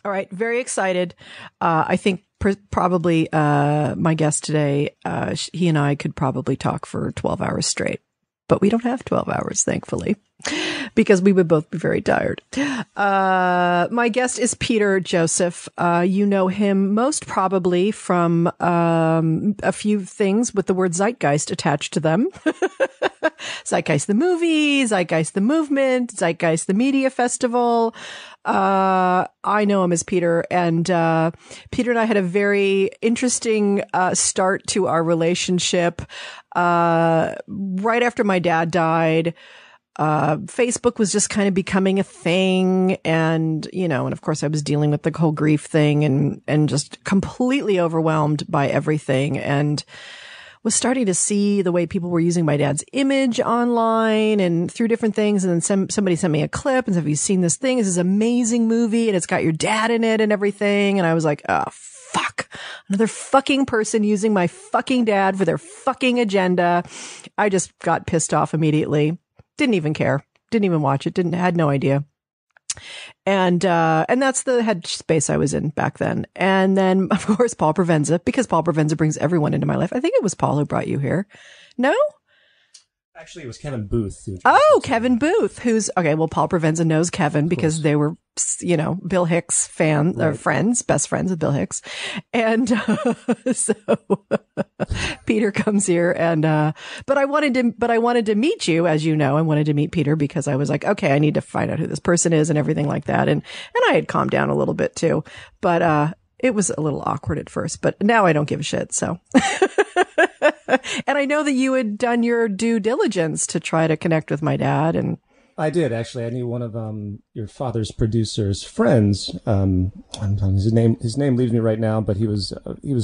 All right. Very excited. I think probably my guest today, he and I could probably talk for 12 hours straight, but we don't have 12 hours, thankfully, because we would both be very tired. My guest is Peter Joseph. You know him most probably from a few things with the word zeitgeist attached to them. Zeitgeist the movie, Zeitgeist the movement, Zeitgeist the media festival. I know him as Peter, and Peter and I had a very interesting start to our relationship. Right after my dad died, Facebook was just kind of becoming a thing, and and of course I was dealing with the whole grief thing and just completely overwhelmed by everything, and was starting to see the way people were using my dad's image online and through different things. And then somebody sent me a clip and said, have you seen this thing? It's this amazing movie and it's got your dad in it and everything. And I was like, oh, fuck. Another fucking person using my fucking dad for their fucking agenda. I just got pissed off immediately. Didn't even care. Didn't even watch it. Had no idea. And that's the headspace I was in back then. And then, of course, Paul Provenza, because Paul Provenza brings everyone into my life. I think it was Paul who brought you here. No? Actually, it was Kevin Booth. Kevin Booth, okay, well, Paul Provenza knows Kevin because they were, Bill Hicks or friends, best friends with Bill Hicks. And, so Peter comes here but I wanted to meet you, as you know. I wanted to meet Peter because I was like, okay, I need to find out who this person is and everything like that. And I had calmed down a little bit too, but, it was a little awkward at first, but now I don't give a shit. So, and I know that you had done your due diligence to try to connect with my dad, and I did, actually. I knew one of your father's producer's friends. His name leaves me right now, but he was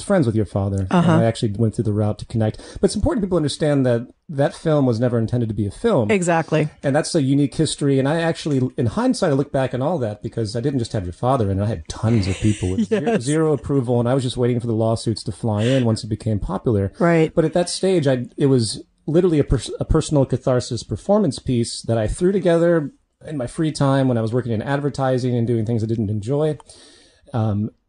friends with your father. And I actually went through the route to connect. But it's important people understand that film was never intended to be a film. Exactly. And that's a unique history. And I actually, in hindsight, I look back on all that because I didn't just have your father in it. I had tons of people with zero approval, and I was just waiting for the lawsuits to fly in once it became popular. Right. But at that stage, it was literally a personal catharsis performance piece that I threw together in my free time when I was working in advertising and doing things I didn't enjoy.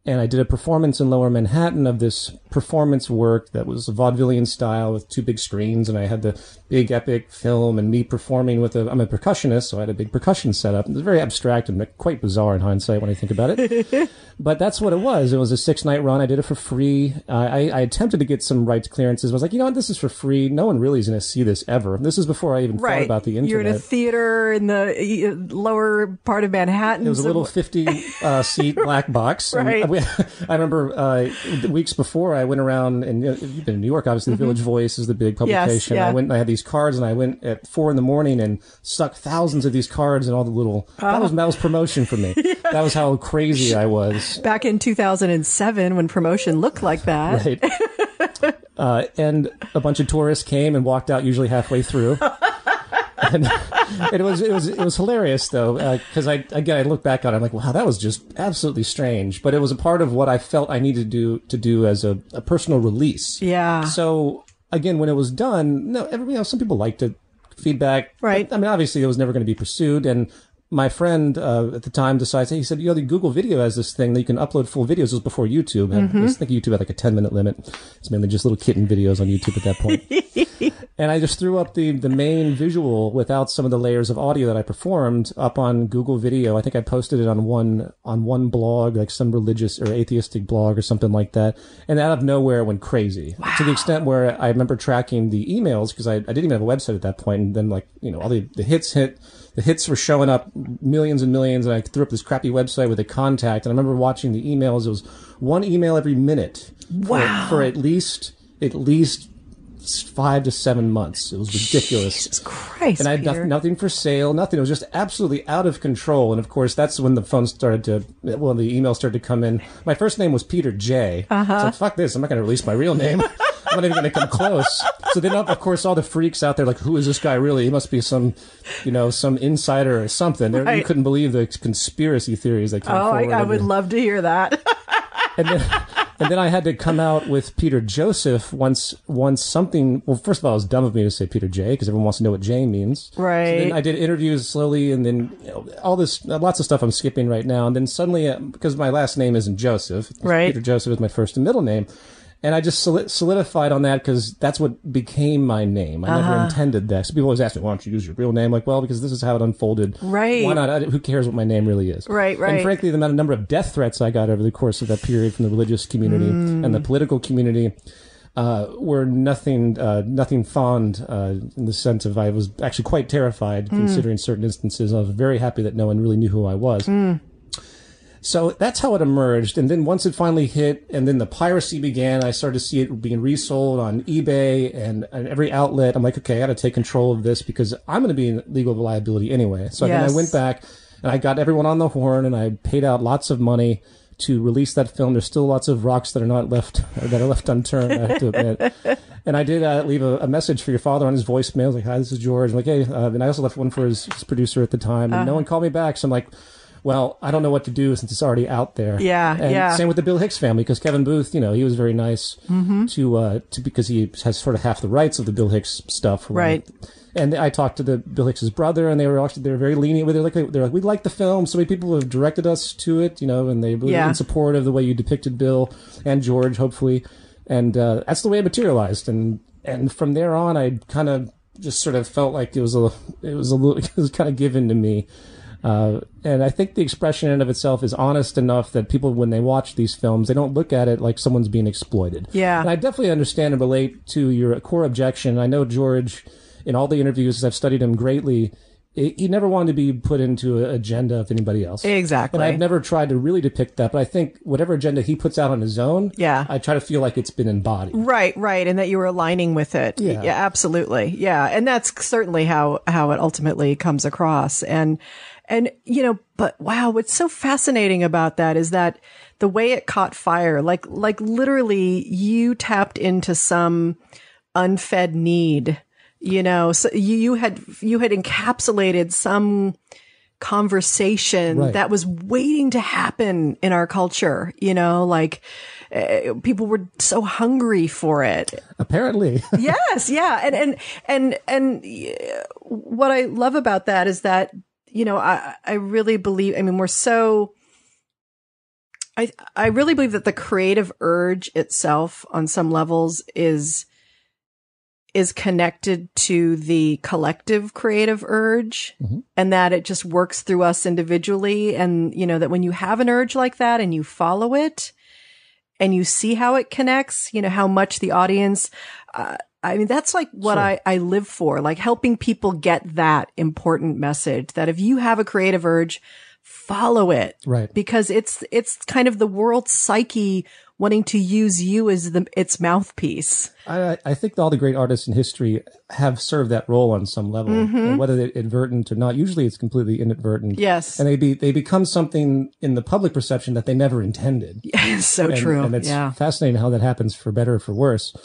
And I did a performance in Lower Manhattan of this performance work that was a vaudevillian style with two big screens. And I had the big epic film and me performing I'm a percussionist, so I had a big percussion setup. It was very abstract and quite bizarre in hindsight when I think about it. But that's what it was. It was a 6-night run. I did it for free. I attempted to get some rights clearances. I was like, you know what? This is for free. No one really is going to see this ever. This is before I even thought about the internet. You're in a theater in the lower part of Manhattan. It was a little 50-seat black box. Right. I remember weeks before I went around, and you've been in New York, obviously. The Village Voice is the big publication. Yes, yeah. I had these cards, and I went at 4 a.m. and stuck thousands of these cards and all the little. That was promotion for me. Yeah. That was how crazy I was. Back in 2007, when promotion looked like that. Right. And a bunch of tourists came and walked out usually halfway through. And it was hilarious though, because I look back on it, I'm like, wow, that was just absolutely strange. But it was a part of what I felt I needed to do as a personal release. Yeah. So again, when it was done, some people liked it, feedback. Right. But, I mean, obviously it was never going to be pursued. And my friend at the time decides, he said, the Google Video has this thing that you can upload full videos. It was before YouTube. I think YouTube had like a 10-minute limit. It's mainly just little kitten videos on YouTube at that point. And I just threw up the main visual without some of the layers of audio that I performed up on Google Video. I think I posted it on one blog, like some religious or atheistic blog or something like that. And out of nowhere it went crazy. Wow. To the extent where I remember tracking the emails, because I didn't even have a website at that point. And then all the hits hit. The hits were showing up, millions and millions, and I threw up this crappy website with a contact. And I remember watching the emails. It was one email every minute. Wow. For at least 5 to 7 months. It was ridiculous. Jesus Christ, and I had nothing for sale, nothing. It was just absolutely out of control. And of course, that's when the emails started to come in. My first name was Peter J. So like, fuck this. I'm not going to release my real name. I'm not even going to come close. So then, of course, all the freaks out there, like, who is this guy really? He must be some insider or something. Right. You couldn't believe the conspiracy theories that came forward. I would love to hear that. And then I had to come out with Peter Joseph once something, well, first of all, it was dumb of me to say Peter J, because everyone wants to know what J means. Right. So then I did interviews slowly, and then all this, lots of stuff I'm skipping right now. And then suddenly, because my last name isn't Joseph, right. Peter Joseph is my first and middle name. And I just solidified on that because that's what became my name. I never intended that. So people always ask me, why don't you use your real name? Like, well, because this is how it unfolded. Right. Why not? Who cares what my name really is? Right. And frankly, the number of death threats I got over the course of that period from the religious community and the political community were nothing fond in the sense of I was actually quite terrified considering certain instances. I was very happy that no one really knew who I was. So that's how it emerged. And then once it finally hit and then the piracy began, I started to see it being resold on eBay and every outlet. I'm like, okay, I got to take control of this because I'm going to be in legal liability anyway. So then I went back and I got everyone on the horn and I paid out lots of money to release that film. There's still lots of rocks that are left unturned, I have to admit. And I did leave a message for your father on his voicemail. I was like, hi, this is George. I'm like, hey, and I also left one for his producer at the time and no one called me back. So I'm like, well, I don't know what to do since it's already out there. Yeah. Same with the Bill Hicks family, because Kevin Booth, he was very nice to because he has sort of half the rights of the Bill Hicks stuff. Right. And I talked to the Bill Hicks's brother, and they were very lenient with it. They're like, we like the film. So many people have directed us to it, and they were in support of the way you depicted Bill and George, hopefully. And that's the way it materialized. And from there on, I kind of just sort of felt like it was kind of given to me. And I think the expression in and of itself is honest enough that people, when they watch these films, they don't look at it like someone's being exploited. Yeah. And I definitely understand and relate to your core objection. I know George, in all the interviews, as I've studied him greatly, he never wanted to be put into an agenda of anybody else. Exactly. And I've never tried to really depict that, but I think whatever agenda he puts out on his own, I try to feel like it's been embodied. Right. And that you were aligning with it. Yeah, absolutely. Yeah. And that's certainly how it ultimately comes across. And but wow, what's so fascinating about that is that the way it caught fire, like literally you tapped into some unfed need, so you had encapsulated some conversation that was waiting to happen in our culture, people were so hungry for it. Apparently. Yes. Yeah. And what I love about that is that, I really believe, I really believe that the creative urge itself on some levels is connected to the collective creative urge and that it just works through us individually. And, that when you have an urge like that and you follow it and you see how it connects, how much the audience, that's like what I live for, like helping people get that important message that if you have a creative urge, follow it. Right. Because it's kind of the world's psyche wanting to use you as its mouthpiece. I think all the great artists in history have served that role on some level, and whether they're inadvertent or not. Usually it's completely inadvertent. Yes. And they become something in the public perception that they never intended. Yes, so true. And it's fascinating how that happens, for better or for worse.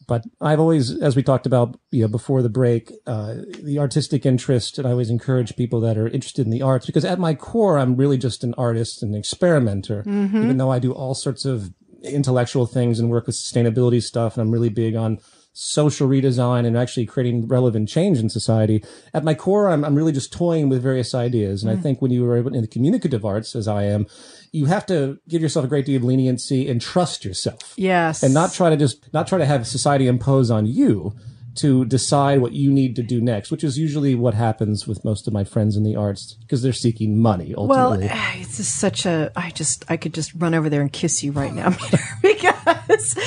But I've always, as we talked about, before the break, the artistic interest, and I always encourage people that are interested in the arts, because at my core, I'm really just an artist and an experimenter, even though I do all sorts of intellectual things and work with sustainability stuff. And I'm really big on social redesign and actually creating relevant change in society. At my core, I'm really just toying with various ideas. And I think when you are in the communicative arts, as I am, you have to give yourself a great deal of leniency and trust yourself. Yes. And not try to have society impose on you to decide what you need to do next, which is usually what happens with most of my friends in the arts, because they're seeking money ultimately. Well, it's just such I could just run over there and kiss you right now, Peter, because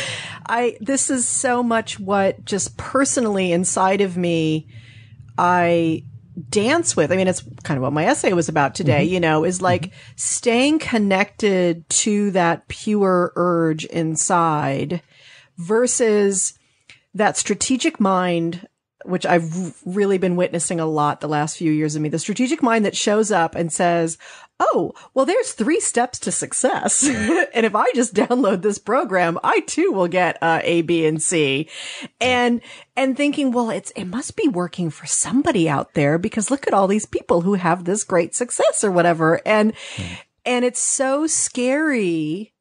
this is so much what just personally inside of me, I dance with. It's kind of what my essay was about today, is like staying connected to that pure urge inside versus that strategic mind, which I've really been witnessing a lot the last few years of me, the strategic mind that shows up and says, oh, well, there's 3 steps to success. And if I just download this program, I too will get A, B, and C. And thinking, well, it must be working for somebody out there because look at all these people who have this great success or whatever. And it's so scary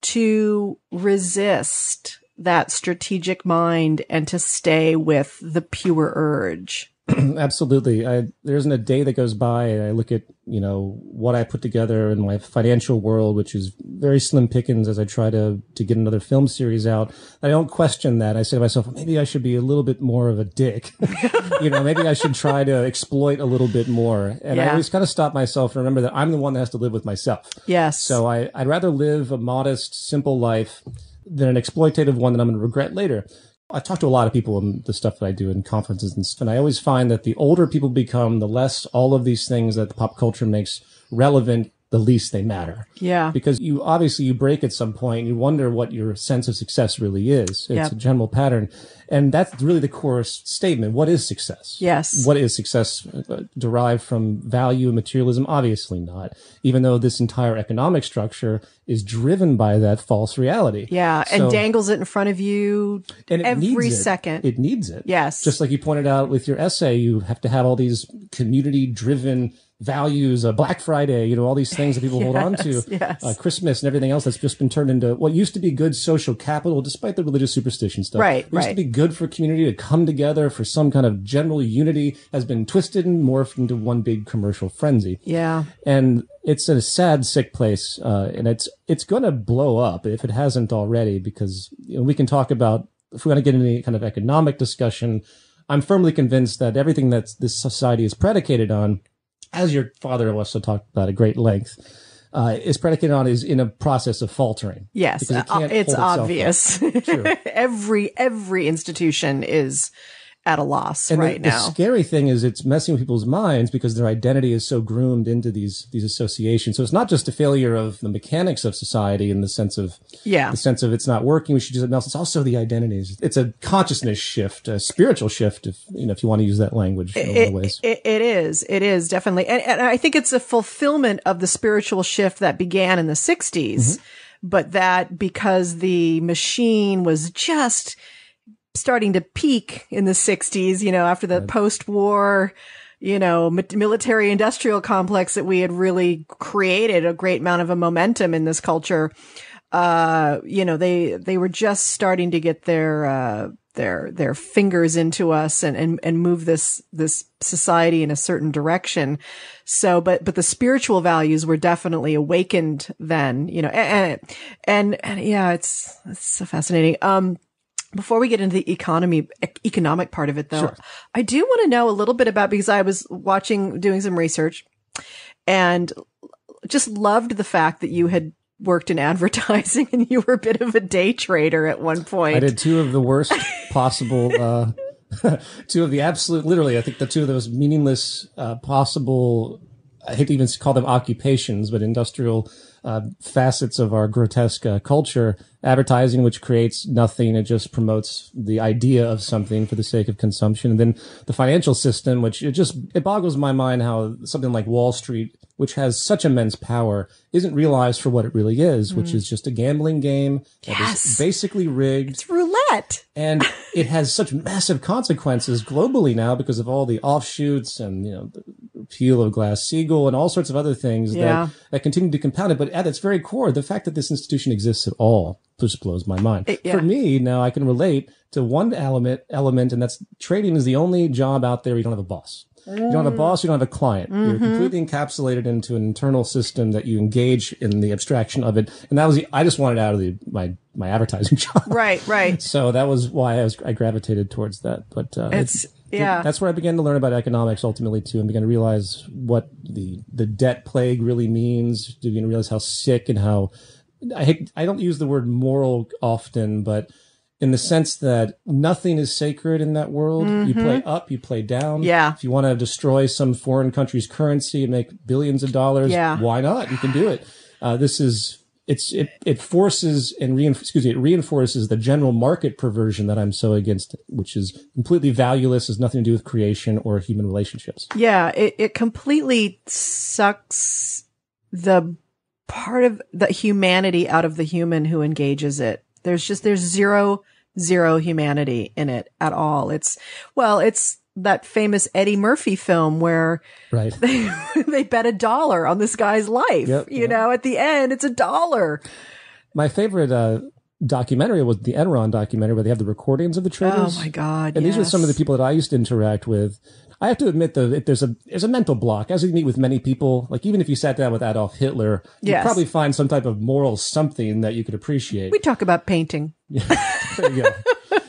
to resist that strategic mind and to stay with the pure urge. Absolutely. There isn't a day that goes by and I look at, what I put together in my financial world, which is very slim pickings as I try to get another film series out. I don't question that. I say to myself, well, maybe I should be a little bit more of a dick. Maybe I should try to exploit a little bit more. And I always kind of stop myself and remember that I'm the one that has to live with myself. Yes. So I'd rather live a modest, simple life than an exploitative one that I'm going to regret later. I talk to a lot of people in the stuff that I do in conferences and stuff, and I always find that the older people become, the less all of these things that the pop culture makes relevant, the least they matter. Yeah. Because you break at some point, and you wonder what your sense of success really is. It's a general pattern. And that's really the core statement. What is success? Yes. What is success derived from value and materialism? Obviously not. Even though this entire economic structure is driven by that false reality. Yeah. And dangles it in front of you every second. It needs it. Yes. Just like you pointed out with your essay, you have to have all these community driven values, Black Friday, all these things that people hold on to, Christmas and everything else that's just been turned into what used to be good social capital, despite the religious superstition stuff. Right. It used to be good for community to come together for some kind of general unity, has been twisted and morphed into one big commercial frenzy. Yeah. And it's a sad, sick place. And it's going to blow up if it hasn't already, because we can talk about, if we want to get into any kind of economic discussion, I'm firmly convinced that everything that this society is predicated on, as your father also talked about at great length, is predicated on is in a process of faltering. Yes, it's obvious. Every institution is at a loss right now. The scary thing is it's messing with people's minds because their identity is so groomed into these associations. So it's not just a failure of the mechanics of society in the sense of it's not working, we should do something else. It's also the identities. It's a consciousness shift, a spiritual shift, if you want to use that language in a lot of ways. It is definitely. And I think it's a fulfillment of the spiritual shift that began in the 60s, but that because the machine was just starting to peak in the 60s, after the post-war, military industrial complex that we had really created a great amount of a momentum in this culture. They were just starting to get their fingers into us and move this society in a certain direction. So, but the spiritual values were definitely awakened then, and yeah, it's so fascinating. Before we get into the economic part of it, though, sure. I do want to know a little bit about, because I was doing some research and just loved the fact that you had worked in advertising and you were a bit of a day trader at one point. I did two of the worst possible, two of the absolute, literally, I think the two of those meaningless, possible, I hate to even call them occupations, but industrial facets of our grotesque culture. Advertising, which creates nothing, it just promotes the idea of something for the sake of consumption. And then the financial system, which it boggles my mind how something like Wall Street, which has such immense power, isn't realized for what it really is, which is just a gambling game that is basically rigged. It's roulette. And it has such massive consequences globally now because of all the offshoots and, the repeal of Glass-Steagall and all sorts of other things that continue to compound it. But at its very core, the fact that this institution exists at all just blows my mind. For me, now I can relate to one element, and that's trading is the only job out there you don't have a boss. You don't have a boss, you don't have a client. You're completely encapsulated into an internal system that you engage in the abstraction of it. And that was I just wanted out of my advertising job. Right. So that was why I gravitated towards that. But that's where I began to learn about economics ultimately too, and began to realize what the debt plague really means. Began to realize how sick and how I don't use the word moral often, but in the sense that nothing is sacred in that world. You play up, you play down. Yeah. If you want to destroy some foreign country's currency and make billions of dollars, why not? You can do it. It forces and it reinforces the general market perversion that I'm so against, which is completely valueless, has nothing to do with creation or human relationships. Yeah. It completely sucks the part of the humanity out of the human who engages it. There's zero humanity in it at all. It's that famous Eddie Murphy film where they bet $1 on this guy's life. At the end, it's $1. My favorite documentary was the Enron documentary where they have the recordings of the traders. Oh my God. And these were some of the people that I used to interact with. I have to admit, though, there's a mental block. As you meet with many people, like even if you sat down with Adolf Hitler, you'd probably find some type of moral something that you could appreciate. We talk about painting. There you go.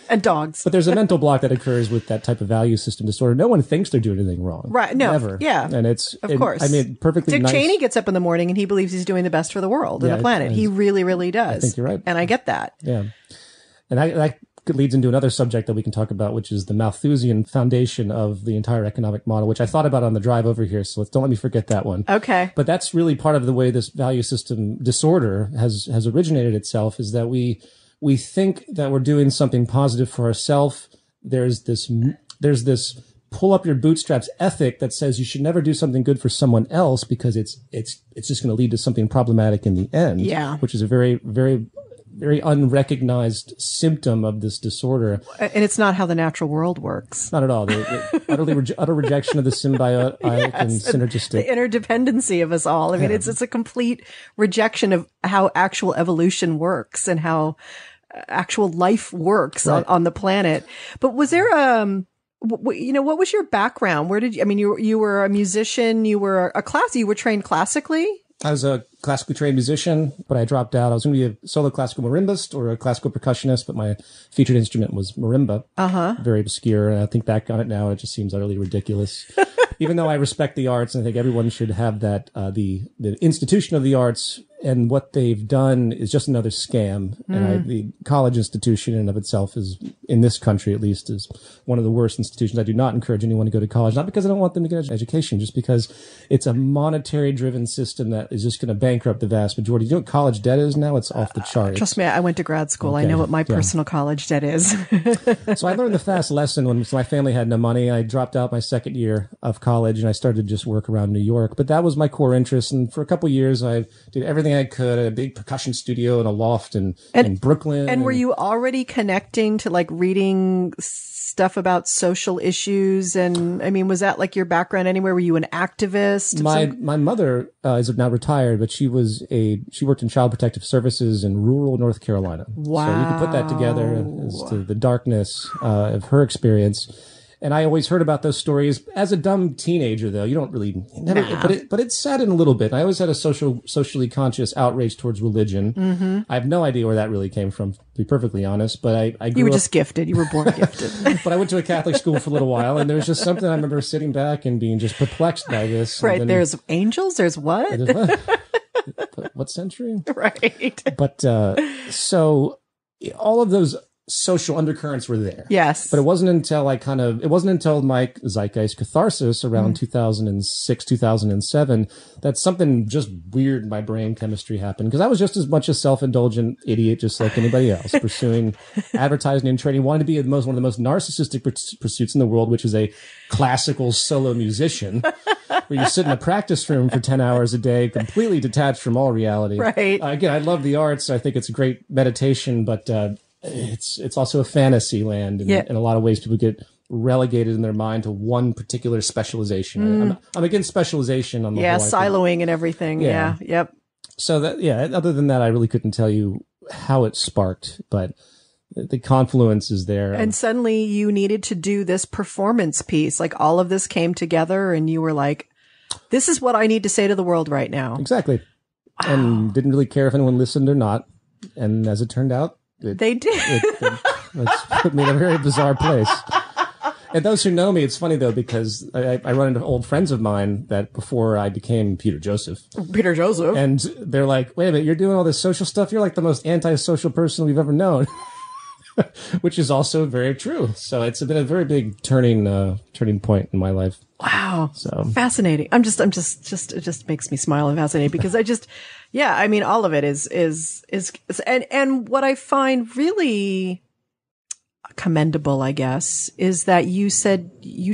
And dogs. But there's a mental block that occurs with that type of value system disorder. No one thinks they're doing anything wrong. Right. No. Never. Yeah. And of course. I mean, perfectly Dick nice. Cheney gets up in the morning and he believes he's doing the best for the world and the planet. He really, really does. I think you're right. And I get that. Yeah. And that leads into another subject that we can talk about, which is the Malthusian foundation of the entire economic model, which I thought about on the drive over here. So don't let me forget that one. Okay. But that's really part of the way this value system disorder has originated itself, is that we think that we're doing something positive for ourselves. There's this pull up your bootstraps ethic that says you should never do something good for someone else because it's just going to lead to something problematic in the end. Yeah. Which is a very, very, very unrecognized symptom of this disorder. And it's not how the natural world works. Not at all. The utter rejection of the symbiotic and synergistic. The interdependency of us all. I mean, it's a complete rejection of how actual evolution works and how actual life works on the planet. But was there what was your background? Where did you, I mean, you were a musician, you were you were trained classically? I was a classically trained musician, but I dropped out. I was going to be a solo classical marimbist or a classical percussionist, but my featured instrument was marimba. Very obscure. And I think back on it now, it just seems utterly ridiculous. Even though I respect the arts, and I think everyone should have that, the institution of the arts, and what they've done is just another scam. And the college institution in and of itself is, in this country at least, is one of the worst institutions. I do not encourage anyone to go to college, not because I don't want them to get an education, just because it's a monetary driven system that is just going to bankrupt the vast majority. You know what college debt is now? It's off the charts. Trust me, I went to grad school. Okay. I know what my personal college debt is. So I learned the fast lesson when my family had no money. I dropped out my second year of college and I started to just work around New York. But that was my core interest. And for a couple of years, I did everything I could at a big percussion studio and a loft in Brooklyn. And were you already connecting to like reading stuff about social issues? And I mean, was that like your background anywhere? Were you an activist? My mother is now retired, but she worked in child protective services in rural North Carolina. Wow. So you can put that together as to the darkness of her experience. And I always heard about those stories as a dumb teenager, though. You don't really, but it sat in a little bit. I always had a socially conscious outrage towards religion. I have no idea where that really came from, to be perfectly honest. But I grew up. You were just gifted. You were born gifted. But I went to a Catholic school for a little while, and there was just something I remember sitting back and being just perplexed by this. Right. There's angels. There's what? What century? Right. But so all of those social undercurrents were there. Yes. But it wasn't until my zeitgeist catharsis around 2006, 2007, that something just weird in my brain chemistry happened. Because I was just as much a self-indulgent idiot, just like anybody else, pursuing advertising and trading, wanted to be one of the most narcissistic pursuits in the world, which is a classical solo musician, where you sit in a practice room for 10 hours a day, completely detached from all reality. Right. Again, I love the arts. I think it's a great meditation, but, it's also a fantasy land. In a lot of ways, people get relegated in their mind to one particular specialization. I'm against specialization on the whole. Siloing and everything. Yeah. Yep. So other than that, I really couldn't tell you how it sparked, but the confluence is there. And suddenly you needed to do this performance piece. Like all of this came together and you were like, this is what I need to say to the world right now. Exactly. Wow. And didn't really care if anyone listened or not. And as it turned out, they did. It's put me in a very bizarre place. And those who know me, it's funny though, because I run into old friends of mine that before I became Peter Joseph. And they're like, wait a minute, you're doing all this social stuff? You're like the most antisocial person we've ever known. Which is also very true. So it's been a very big turning point in my life. Wow. So fascinating. It just makes me smile and fascinate because I mean, all of it is, and what I find really commendable, I guess, is that you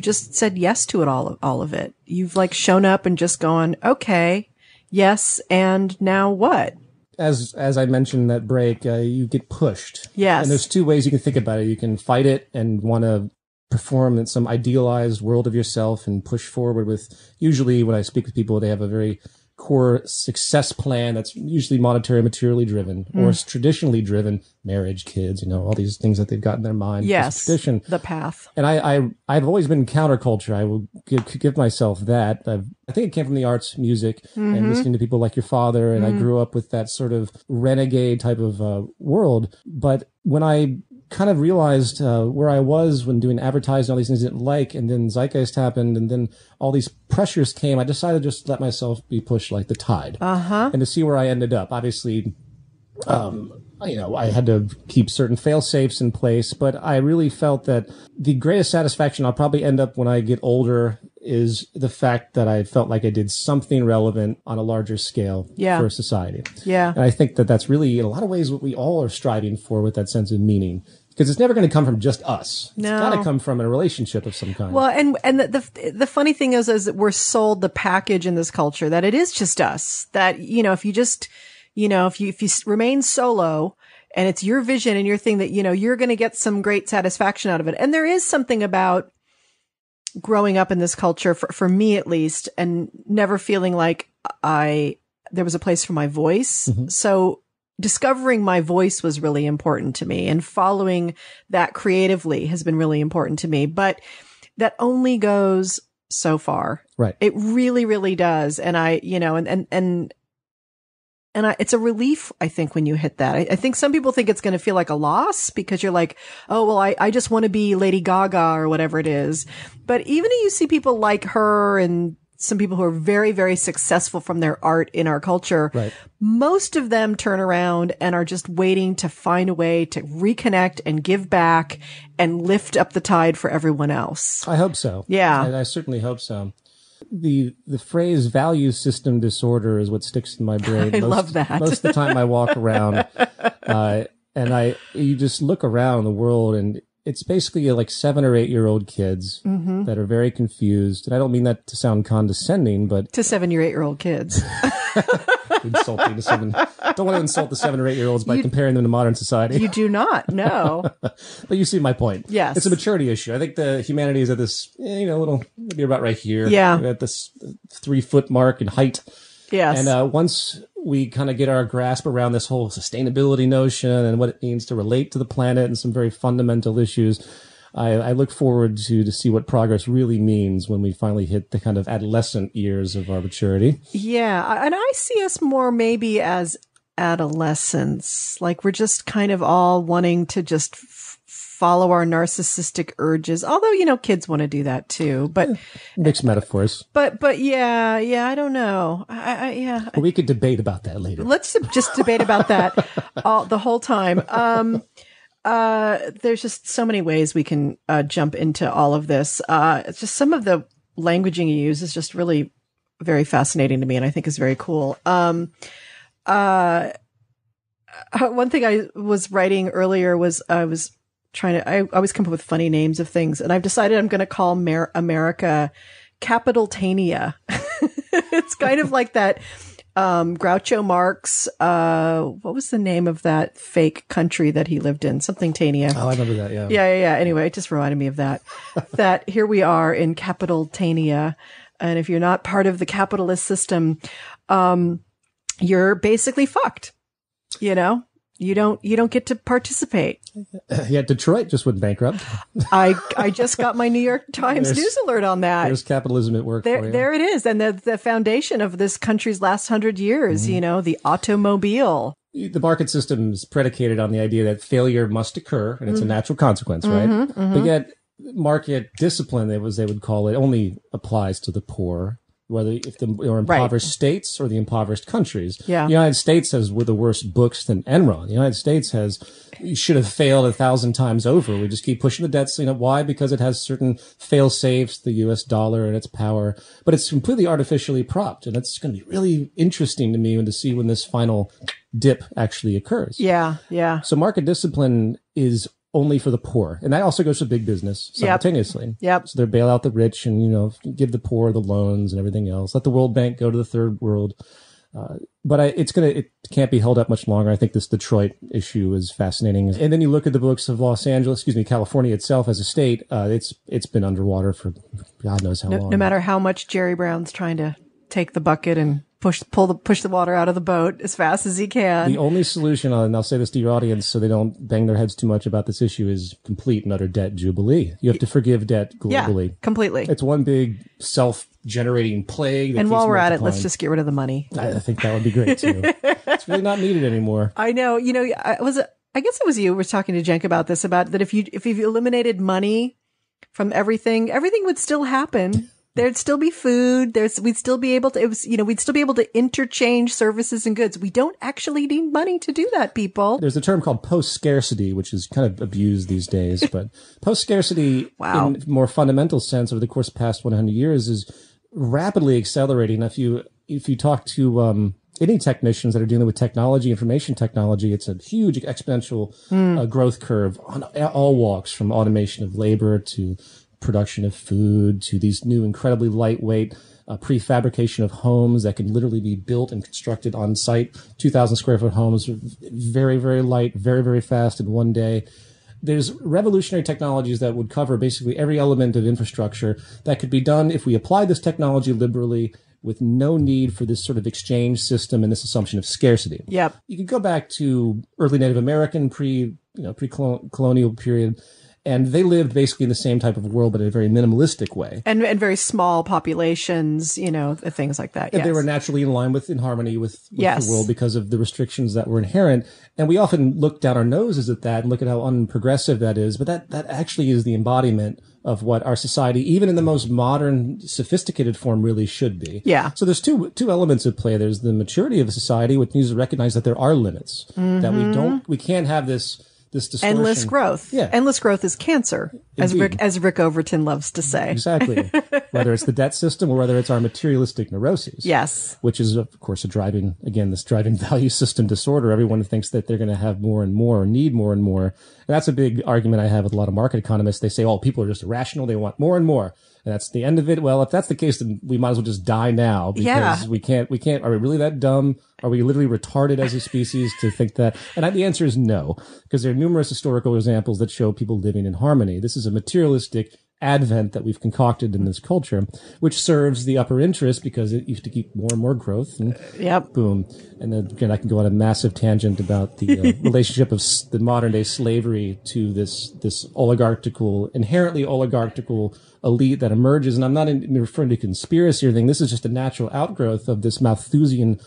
just said yes to it, all of it. You've like shown up and just gone, okay, yes. And now what? As I mentioned in that break, you get pushed. Yes. And there's two ways you can think about it. You can fight it and want to perform in some idealized world of yourself and push forward with, usually when I speak with people, they have a very hardcore success plan that's usually monetary, materially driven, or it's traditionally driven, marriage, kids, all these things that they've got in their mind. Yes, tradition. the path. And I've always been counterculture. I will give myself that. I think it came from the arts, music, and listening to people like your father. And I grew up with that sort of renegade type of world. But when I kind of realized where I was when doing advertising, all these things I didn't like, and then Zeitgeist happened, and then all these pressures came, I decided just to let myself be pushed like the tide, and to see where I ended up. Obviously, I had to keep certain fail-safes in place, but I really felt that the greatest satisfaction I'll probably end up when I get older is the fact that I felt like I did something relevant on a larger scale for society. Yeah. And I think that that's really, in a lot of ways, what we all are striving for with that sense of meaning. Because it's never going to come from just us. No. It's got to come from a relationship of some kind. Well, and the funny thing is that we're sold the package in this culture that it is just us. That, if you just, if you remain solo and it's your vision and your thing, that, you're going to get some great satisfaction out of it. And there is something about growing up in this culture, for me at least, and never feeling like there was a place for my voice. So discovering my voice was really important to me, and following that creatively has been really important to me. But that only goes so far. Right. It really, really does. And it's a relief, I think, when you hit that. I think some people think it's going to feel like a loss because you're like, oh, well, I just want to be Lady Gaga or whatever it is. But even if you see people like her and some people who are very, very successful from their art in our culture, right, most of them turn around and are just waiting to find a way to reconnect and give back and lift up the tide for everyone else. I hope so. Yeah. I certainly hope so. The phrase value system disorder is what sticks in my brain. I love that. Most of the time I walk around, and you just look around the world, and it's basically like 7 or 8 year old kids that are very confused. And I don't mean that to sound condescending, but to 7 or 8 year old kids. Insulting to 7. Don't want to insult the 7 or 8 year olds by comparing them to modern society. You do not, no. But you see my point. Yes. It's a maturity issue. I think the humanity is at this, little, maybe about right here. Yeah. At this 3-foot mark in height. Yes. And once we kind of get our grasp around this whole sustainability notion and what it means to relate to the planet and some very fundamental issues, I look forward to see what progress really means when we finally hit the kind of adolescent years of our maturity. Yeah. And I see us more maybe as adolescents. Like we're just kind of all wanting to just follow our narcissistic urges. Although, kids want to do that too, but mixed metaphors. But yeah, I don't know. Yeah. Well, we could debate about that later. Let's just debate about that the whole time. There's just so many ways we can jump into all of this. It's just some of the languaging you use is just really very fascinating to me, and I think is very cool. One thing I was writing earlier was I always come up with funny names of things, and I've decided I'm going to call America Capitaltania. It's kind of like that Groucho Marx, what was the name of that fake country that he lived in? Something Tania. Oh, I remember that, yeah. Yeah. Anyway, it just reminded me of that. That here we are in Capitaltania, and if you're not part of the capitalist system, you're basically fucked. You don't get to participate. Yeah, Detroit just went bankrupt. I just got my New York Times news alert on that. There's capitalism at work for you. There it is. And the foundation of this country's last 100 years, the automobile. The market system is predicated on the idea that failure must occur, and it's a natural consequence, right? But yet, market discipline, they would call it, only applies to the poor. Whether if the or impoverished states or the impoverished countries. Yeah. The United States has with the worst books than Enron. The United States should have failed 1,000 times over. We just keep pushing the debts. Why? Because it has certain fail safes, the US dollar and its power, but it's completely artificially propped. And it's going to be really interesting to me to see when this final dip actually occurs. Yeah. Yeah. So market discipline is only for the poor. And that also goes to big business simultaneously. Yep. So they bail out the rich and, give the poor the loans and everything else. Let the World Bank go to the third world. But it can't be held up much longer. I think this Detroit issue is fascinating. And then you look at the books of California itself as a state. It's been underwater for God knows how long. No matter how much Jerry Brown's trying to take the bucket and push the water out of the boat as fast as he can. The only solution, and I'll say this to your audience so they don't bang their heads too much about this issue, is complete and utter debt jubilee. You have to forgive debt globally. Yeah, completely. It's one big self-generating plague. And while we're at it, let's just get rid of the money. I think that would be great too. It's really not needed anymore. I know. You know, I guess it was you who was talking to Jenk about this, about that if you eliminated money from everything would still happen. There'd still be food. We'd still be able to, we'd still be able to interchange services and goods. We don't actually need money to do that, people. There's a term called post-scarcity, which is kind of abused these days, but post-scarcity in more fundamental sense over the course of the past 100 years is rapidly accelerating. If you talk to, any technicians that are dealing with technology, information technology, it's a huge exponential growth curve on all walks, from automation of labor to production of food to these new incredibly lightweight prefabrication of homes that can literally be built and constructed on site. 2,000 square foot homes, very, very light, very, very fast in one day. There's revolutionary technologies that would cover basically every element of infrastructure that could be done if we apply this technology liberally, with no need for this sort of exchange system and this assumption of scarcity. Yep. You could go back to early Native American pre-colonial period, and they lived basically in the same type of world, but in a very minimalistic way. And very small populations, things like that. And they were naturally in harmony with the world because of the restrictions that were inherent. And we often look down our noses at that and look at how unprogressive that is. But that actually is the embodiment of what our society, even in the most modern, sophisticated form, really should be. Yeah. So there's two elements at play. There's the maturity of a society, which needs to recognize that there are limits, that we can't have this distortion. Endless growth. Yeah. Endless growth is cancer, as Rick Overton loves to say. Exactly. Whether it's the debt system or whether it's our materialistic neuroses. Yes. Which is, of course, this driving value system disorder. Everyone thinks that they're going to have more and more or need more and more. And that's a big argument I have with a lot of market economists. They say, people are just irrational. They want more and more. And that's the end of it. Well, if that's the case, then we might as well just die now, because we can't, are we really that dumb? Are we literally retarded as a species to think that? And the answer is no, because there are numerous historical examples that show people living in harmony. This is a materialistic advent that we've concocted in this culture, which serves the upper interest because it used to keep more and more growth. And boom. And then again, I can go on a massive tangent about the relationship of the modern day slavery to this inherently oligarchical elite that emerges. And I'm not referring to conspiracy or anything. This is just a natural outgrowth of this Malthusian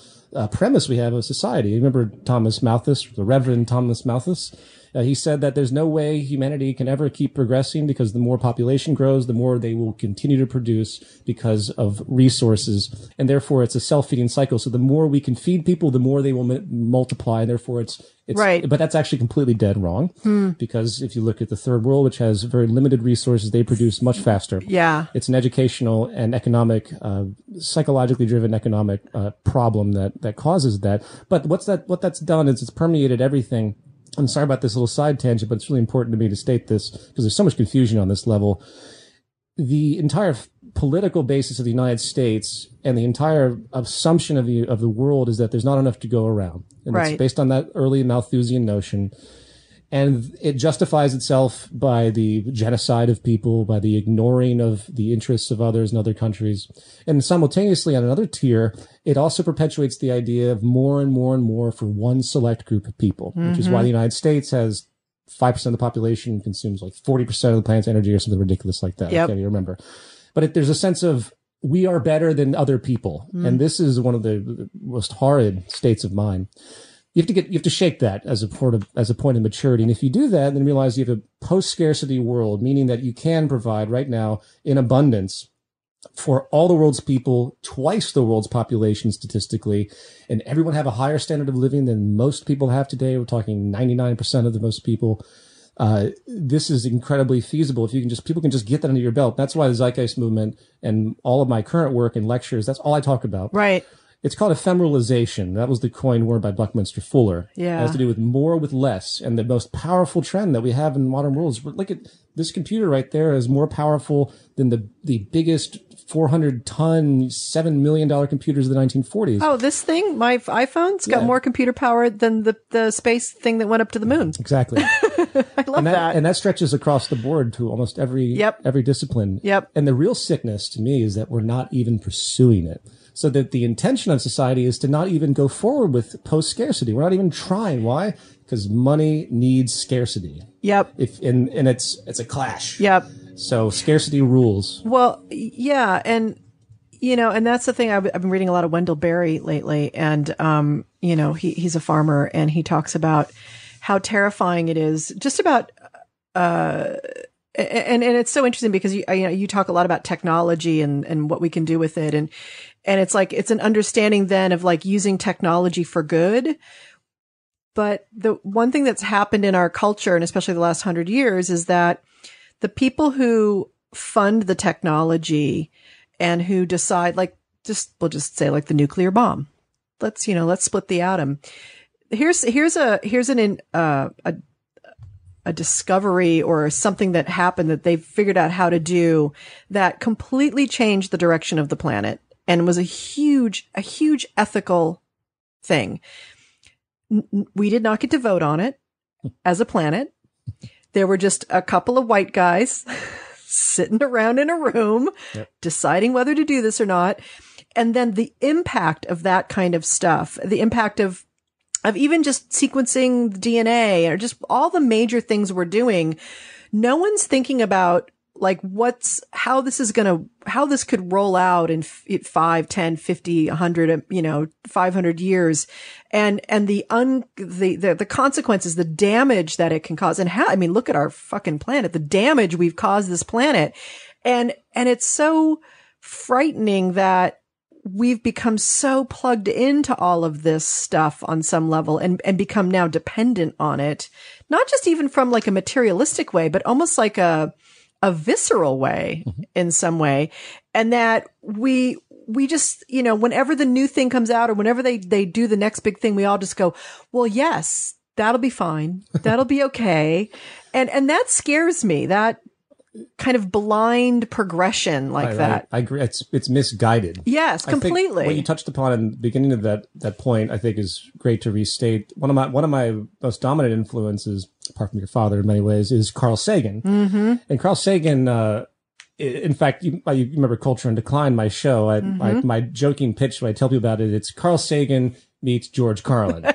premise we have of society. You remember Thomas Malthus, the Reverend Thomas Malthus? He said that there's no way humanity can ever keep progressing, because the more population grows, the more they will continue to produce because of resources. And therefore, it's a self-feeding cycle. So the more we can feed people, the more they will multiply. And therefore, it's right. But that's actually completely dead wrong. Because if you look at the third world, which has very limited resources, they produce much faster. Yeah. It's an educational and economic, psychologically driven economic problem that causes that. But what that's done is it's permeated everything. I'm sorry about this little side tangent, but it's really important to me to state this because there's so much confusion on this level. The entire political basis of the United States and the entire assumption of the world is that there's not enough to go around. And it's based on that early Malthusian notion. And it justifies itself by the genocide of people, by the ignoring of the interests of others in other countries. And simultaneously, on another tier, it also perpetuates the idea of more and more and more for one select group of people, which is why the United States has 5% of the population consumes like 40% of the planet's energy or something ridiculous like that. Yep. I can't even remember. But there's a sense of we are better than other people. And this is one of the most horrid states of mind. You have to shake that as a point of maturity. And if you do that, then realize you have a post-scarcity world, meaning that you can provide right now in abundance for all the world's people, twice the world's population statistically, and everyone have a higher standard of living than most people have today. We're talking 99% of the most people. This is incredibly feasible. People can just get that under your belt. That's why the Zeitgeist movement and all of my current work and lectures, that's all I talk about. Right. It's called ephemeralization. That was the coined word by Buckminster Fuller. Yeah. It has to do with more with less. And the most powerful trend that we have in the modern world is, look at this computer right there, is more powerful than the biggest 400-ton, $7 million computers of the 1940s. Oh, this thing, my iPhone's got more computer power than the space thing that went up to the moon. Exactly. I love that. And that stretches across the board to almost every discipline. Yep. And the real sickness to me is that we're not even pursuing it. So that the intention of society is to not even go forward with post-scarcity. We're not even trying. Why? Because money needs scarcity. Yep. And it's a clash. Yep. So scarcity rules. Well, yeah. And, and that's the thing. I've been reading a lot of Wendell Berry lately, and, he's a farmer, and he talks about how terrifying it is just about, and it's so interesting because you talk a lot about technology and what we can do with it. And it's like, it's an understanding then of like using technology for good. But the one thing that's happened in our culture, and especially the last 100 years, is that the people who fund the technology and who decide, we'll just say like the nuclear bomb. Let's split the atom. Here's a discovery or something that happened that they've figured out how to do that completely changed the direction of the planet and was a huge ethical thing. We did not get to vote on it as a planet. There were just a couple of white guys sitting around in a room, deciding whether to do this or not. And then the impact of that kind of stuff, the impact of even just sequencing the DNA or just all the major things we're doing, no one's thinking about like how this could roll out in 5, 10, 50, 100, 500 years, and the consequences, the damage that it can cause, and look at our fucking planet, the damage we've caused this planet, and it's so frightening that we've become so plugged into all of this stuff on some level and become now dependent on it, not just even from like a materialistic way, but almost like a visceral way in some way. And that we just, whenever the new thing comes out or whenever they do the next big thing, we all just go, well, yes, that'll be fine. That'll be okay. And that scares me, that kind of blind progression like that. I agree. It's misguided. Yes, completely. I think what you touched upon in the beginning of that point, I think is great to restate. One of my most dominant influences, apart from your father in many ways, is Carl Sagan. Mm-hmm. And Carl Sagan, in fact, you remember Culture in Decline, my show. My joking pitch when I tell people about it, it's Carl Sagan meets George Carlin.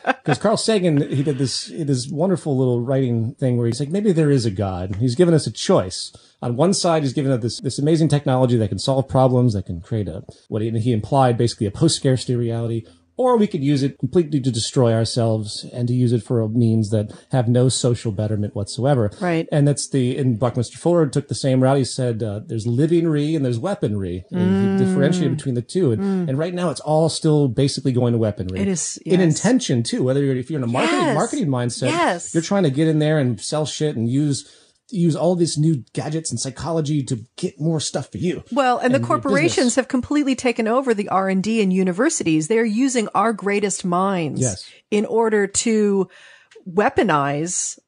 Because Carl Sagan, he did this wonderful little writing thing where he's like, maybe there is a God. He's given us a choice. On one side, he's given us this amazing technology that can solve problems, that can create what he implied, basically a post-scarcity reality. Or we could use it completely to destroy ourselves and to use it for means that have no social betterment whatsoever. Right. And and Buckminster Fuller took the same route. He said, there's livingry and there's weaponry. And he differentiated between the two. And right now it's all still basically going to weaponry. It is. Yes. In intention too, if you're in a marketing mindset, you're trying to get in there and sell shit and use all these new gadgets and psychology to get more stuff for you. Well, and the corporations have completely taken over the R&D in universities. They're using our greatest minds in order to weaponize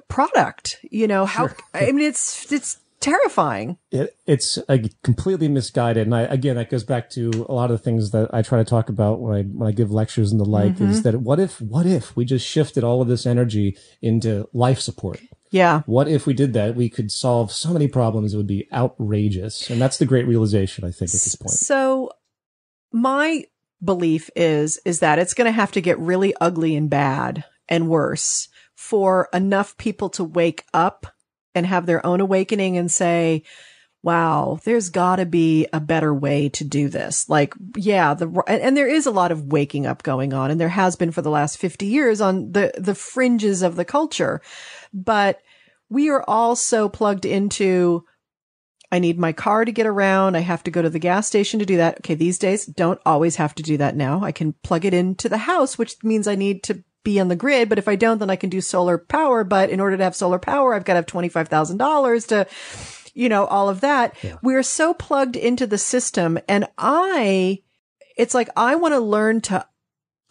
product. Sure. It's terrifying. It's completely misguided. And that goes back to a lot of the things that I try to talk about when I give lectures and the like, is that what if we just shifted all of this energy into life support? Yeah. What if we did that? We could solve so many problems. It would be outrageous. And that's the great realization, I think, at this point. So my belief is that it's going to have to get really ugly and bad and worse for enough people to wake up and have their own awakening and say, wow, there's got to be a better way to do this. Like, yeah, and there is a lot of waking up going on, and there has been for the last 50 years on the fringes of the culture. But we are all so plugged into, I need my car to get around. I have to go to the gas station to do that. Okay, these days, don't always have to do that now. I can plug it into the house, which means I need to be on the grid. But if I don't, then I can do solar power. But in order to have solar power, I've got to have $25,000 to, all of that. Yeah. We're so plugged into the system. And it's like, I want to learn to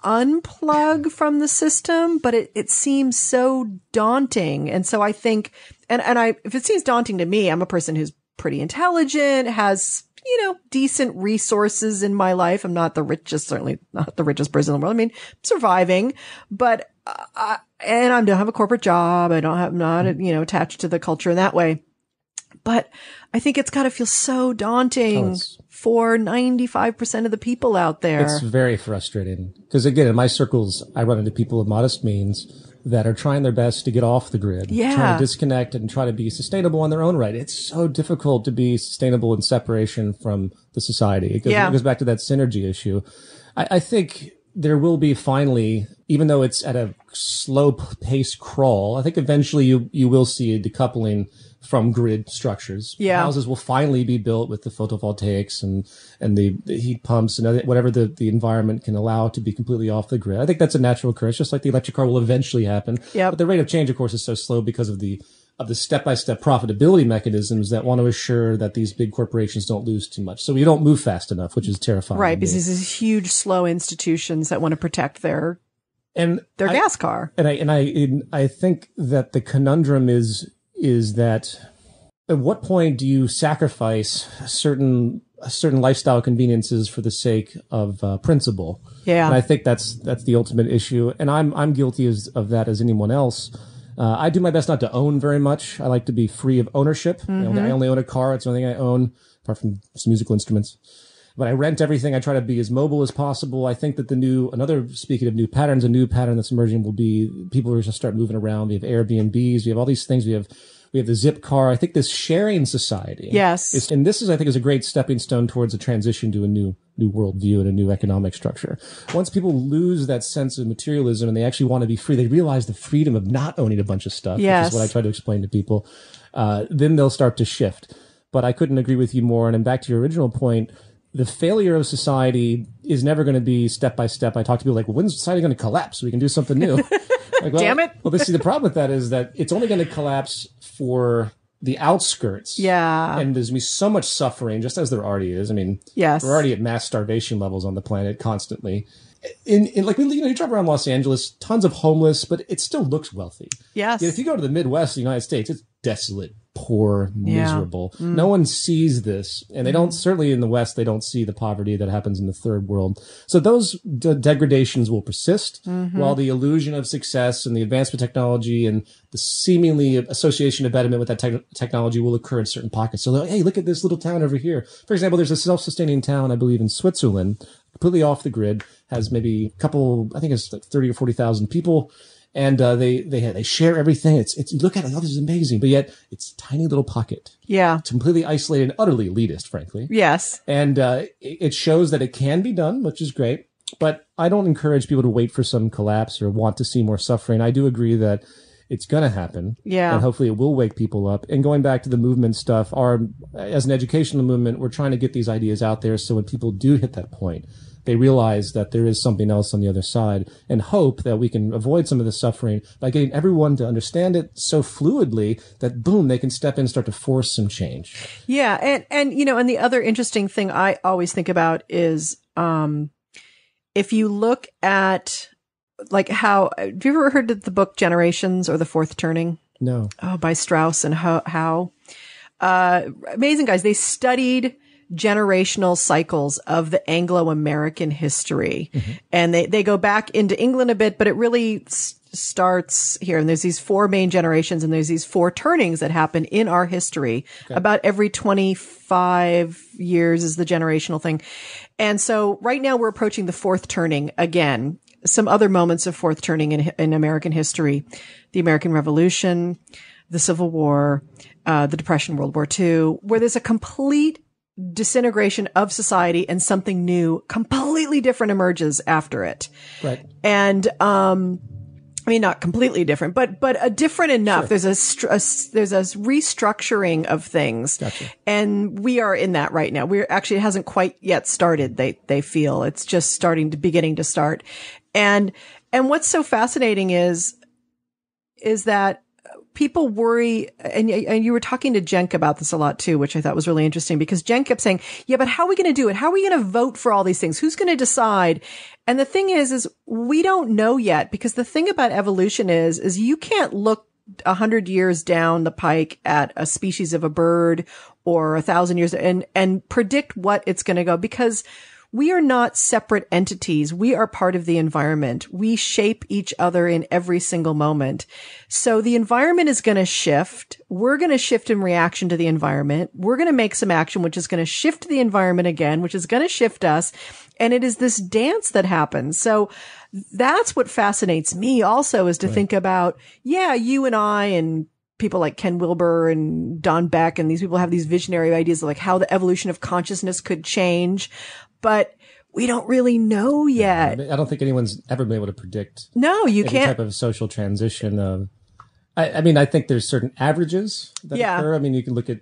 unplug from the system, but it seems so daunting. And so I think, if it seems daunting to me, I'm a person who's pretty intelligent, has, decent resources in my life. I'm not the richest, certainly not the richest person in the world. I mean, I'm surviving, but, and I don't have a corporate job. I'm not, attached to the culture in that way. But I think it's got to feel so daunting for 95% of the people out there. It's very frustrating. Because again, in my circles, I run into people of modest means that are trying their best to get off the grid, trying to disconnect and try to be sustainable on their own right. It's so difficult to be sustainable in separation from the society. It goes back to that synergy issue. I think there will be finally, even though it's at a slow pace crawl, I think eventually you will see a decoupling from grid structures. Yeah. Houses will finally be built with the photovoltaics and the heat pumps and whatever the environment can allow to be completely off the grid. I think that's a natural occurrence, just like the electric car will eventually happen. Yep. But the rate of change, of course, is so slow because of the step-by-step profitability mechanisms that want to assure that these big corporations don't lose too much. So you don't move fast enough, which is terrifying. Right, because these huge, slow institutions that want to protect their gas car. And I think that the conundrum is that at what point do you sacrifice certain lifestyle conveniences for the sake of principle? Yeah. And I think that's the ultimate issue. And I'm guilty of that as anyone else. I do my best not to own very much. I like to be free of ownership. Mm-hmm. I only own a car. It's the only thing I own, apart from some musical instruments. But I rent everything. I try to be as mobile as possible. I think that speaking of new patterns, a new pattern that's emerging will be people are going to start moving around. We have Airbnbs. We have all these things. We have the zip car. I think this sharing society. Yes. And this is, I think, is a great stepping stone towards a transition to a new worldview and a new economic structure. Once people lose that sense of materialism and they actually want to be free, they realize the freedom of not owning a bunch of stuff, which is what I try to explain to people. Then they'll start to shift. But I couldn't agree with you more. And back to your original point, the failure of society is never going to be step by step. I talk to people like, well, when's society going to collapse so we can do something new? Like, well, damn it. Well, see, the problem with that is that it's only going to collapse for the outskirts. Yeah. And there's going to be so much suffering, just as there already is. I mean, yes. We're already at mass starvation levels on the planet constantly. In like, you drive around Los Angeles, tons of homeless, but it still looks wealthy. Yes. Yet if you go to the Midwest of the United States, it's desolate, poor, miserable. Mm. No one sees this. And they don't, certainly in the West, they don't see the poverty that happens in the third world. So those degradations will persist while the illusion of success and the advancement of technology and the seemingly association of betterment with that technology will occur in certain pockets. So, hey, look at this little town over here. For example, there's a self-sustaining town, I believe, in Switzerland, completely off the grid, has maybe a couple, I think it's like 30 or 40,000 people. And, they share everything. You look at it, oh, this is amazing. But yet it's a tiny little pocket. Yeah. It's completely isolated and utterly elitist, frankly. Yes. And, it shows that it can be done, which is great. But I don't encourage people to wait for some collapse or want to see more suffering. I do agree that it's going to happen. Yeah. And hopefully it will wake people up. And going back to the movement stuff, as an educational movement, we're trying to get these ideas out there. So when people do hit that point, they realize that there is something else on the other side and hope that we can avoid some of the suffering by getting everyone to understand it so fluidly that boom, they can step in and start to force some change. Yeah. And the other interesting thing I always think about is, if you look at like have you ever heard of the book Generations or The Fourth Turning? No. Oh, by Strauss and Howe. Amazing guys. They studied generational cycles of the Anglo-American history. Mm-hmm. And they go back into England a bit, but it really starts here. And there's these four main generations and there's these four turnings that happen in our history. Okay. About every 25 years is the generational thing. And so right now we're approaching the fourth turning again. Some other moments of fourth turning in American history, the American Revolution, the Civil War, the Depression, World War II, where there's a complete disintegration of society and something new, completely different emerges after it. Right. And, not completely different, but a different enough. Sure. There's a restructuring of things. Gotcha. And we are in that right now. It hasn't quite yet started. They feel it's just beginning to start. And what's so fascinating is that people worry, and you were talking to Jen about this a lot too, which I thought was really interesting because Jen kept saying, yeah, but how are we going to do it? How are we going to vote for all these things? Who's going to decide? And the thing is we don't know yet because the thing about evolution is you can't look 100 years down the pike at a species of a bird or 1,000 years and predict what it's going to go because we are not separate entities. We are part of the environment. We shape each other in every single moment. So the environment is going to shift. We're going to shift in reaction to the environment. We're going to make some action, which is going to shift the environment again, which is going to shift us. And it is this dance that happens. So that's what fascinates me also, is to think about, you and I and people like Ken Wilber and Don Beck and these people have these visionary ideas of like how the evolution of consciousness could change, but we don't really know yet. I don't think anyone's ever been able to predict. No, you any can't. Type of social transition. I think there's certain averages that occur. I mean, you can look at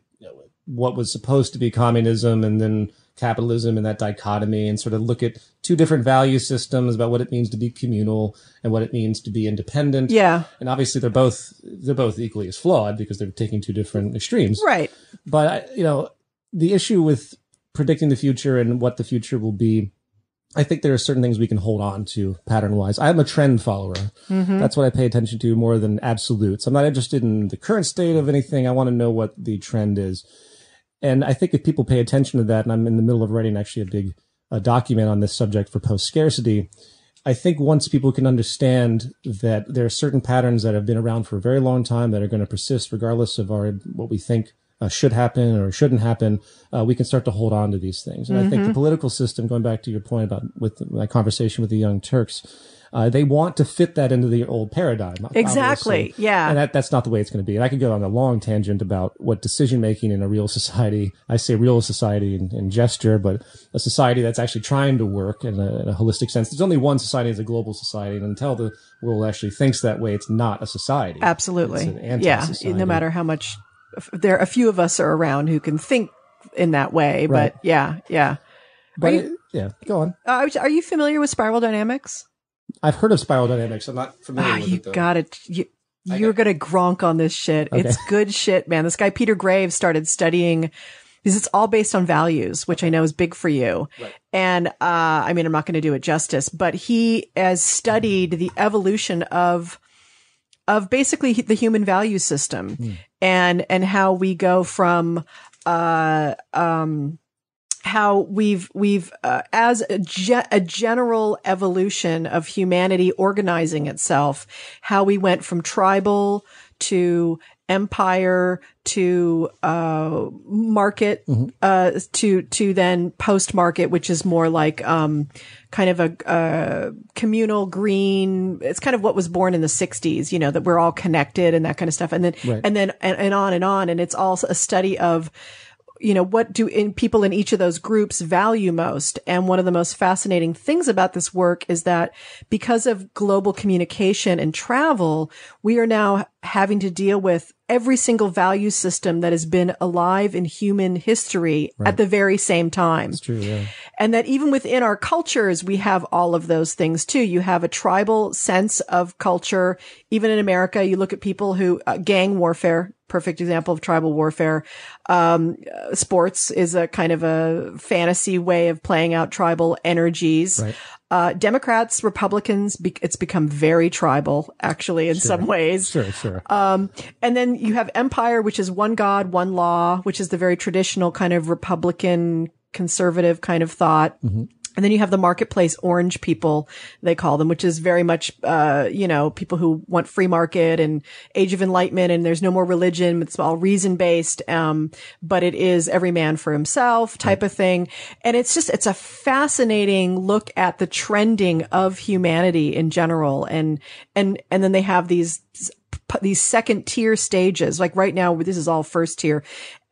what was supposed to be communism and then capitalism and that dichotomy, and sort of look at two different value systems about what it means to be communal and what it means to be independent. Yeah. And obviously they're both equally as flawed because they're taking two different extremes. Right. But, the issue with predicting the future and what the future will be, I think there are certain things we can hold on to pattern wise. I'm a trend follower. Mm-hmm. That's what I pay attention to more than absolutes. I'm not interested in the current state of anything. I want to know what the trend is. And I think if people pay attention to that, and I'm in the middle of writing actually a big document on this subject for post-scarcity, I think once people can understand that there are certain patterns that have been around for a very long time that are going to persist regardless of what we think should happen or shouldn't happen, we can start to hold on to these things. And I think the political system, going back to your point about with my conversation with the Young Turks, they want to fit that into the old paradigm. Exactly. Obviously. Yeah. And that's not the way it's going to be. And I could go on a long tangent about what decision making in a real society, I say real society in gesture, but a society that's actually trying to work in a holistic sense. There's only one society as a global society. And until the world actually thinks that way, it's not a society. Absolutely. It's an anti-society. No matter how much a few of us are around who can think in that way. Right. But yeah. But go on. Are you familiar with spiral dynamics? I've heard of spiral dynamics. I'm not familiar with it, though. You got it. You're going to gronk on this shit. Okay. It's good shit, man. This guy, Peter Graves, started studying, because it's all based on values, which I know is big for you. Right. And, I'm not going to do it justice, but he has studied the evolution of basically the human value system and how we go from, how we've as a general evolution of humanity organizing itself, how we went from tribal to empire to market to then post market, which is more like kind of a communal green. It's kind of what was born in the 60s, that we're all connected and that kind of stuff, and then and on, and it's also a study of what do people in each of those groups value most? And one of the most fascinating things about this work is that because of global communication and travel, we are now having to deal with every single value system that has been alive in human history at the very same time. That's true, yeah. And that even within our cultures, we have all of those things too. You have a tribal sense of culture. Even in America, you look at people who, gang warfare, perfect example of tribal warfare. Sports is a kind of a fantasy way of playing out tribal energies. Right. Democrats, Republicans, it's become very tribal, actually, in some ways. Sure. And then you have empire, which is one God, one law, which is the very traditional kind of Republican conservative kind of thought. Mm-hmm. And then you have the marketplace orange people, they call them, which is very much, people who want free market and age of enlightenment, and there's no more religion. It's all reason based. But it is every man for himself type of thing. And it's a fascinating look at the trending of humanity in general. And then they have these second tier stages. Like right now, this is all first tier.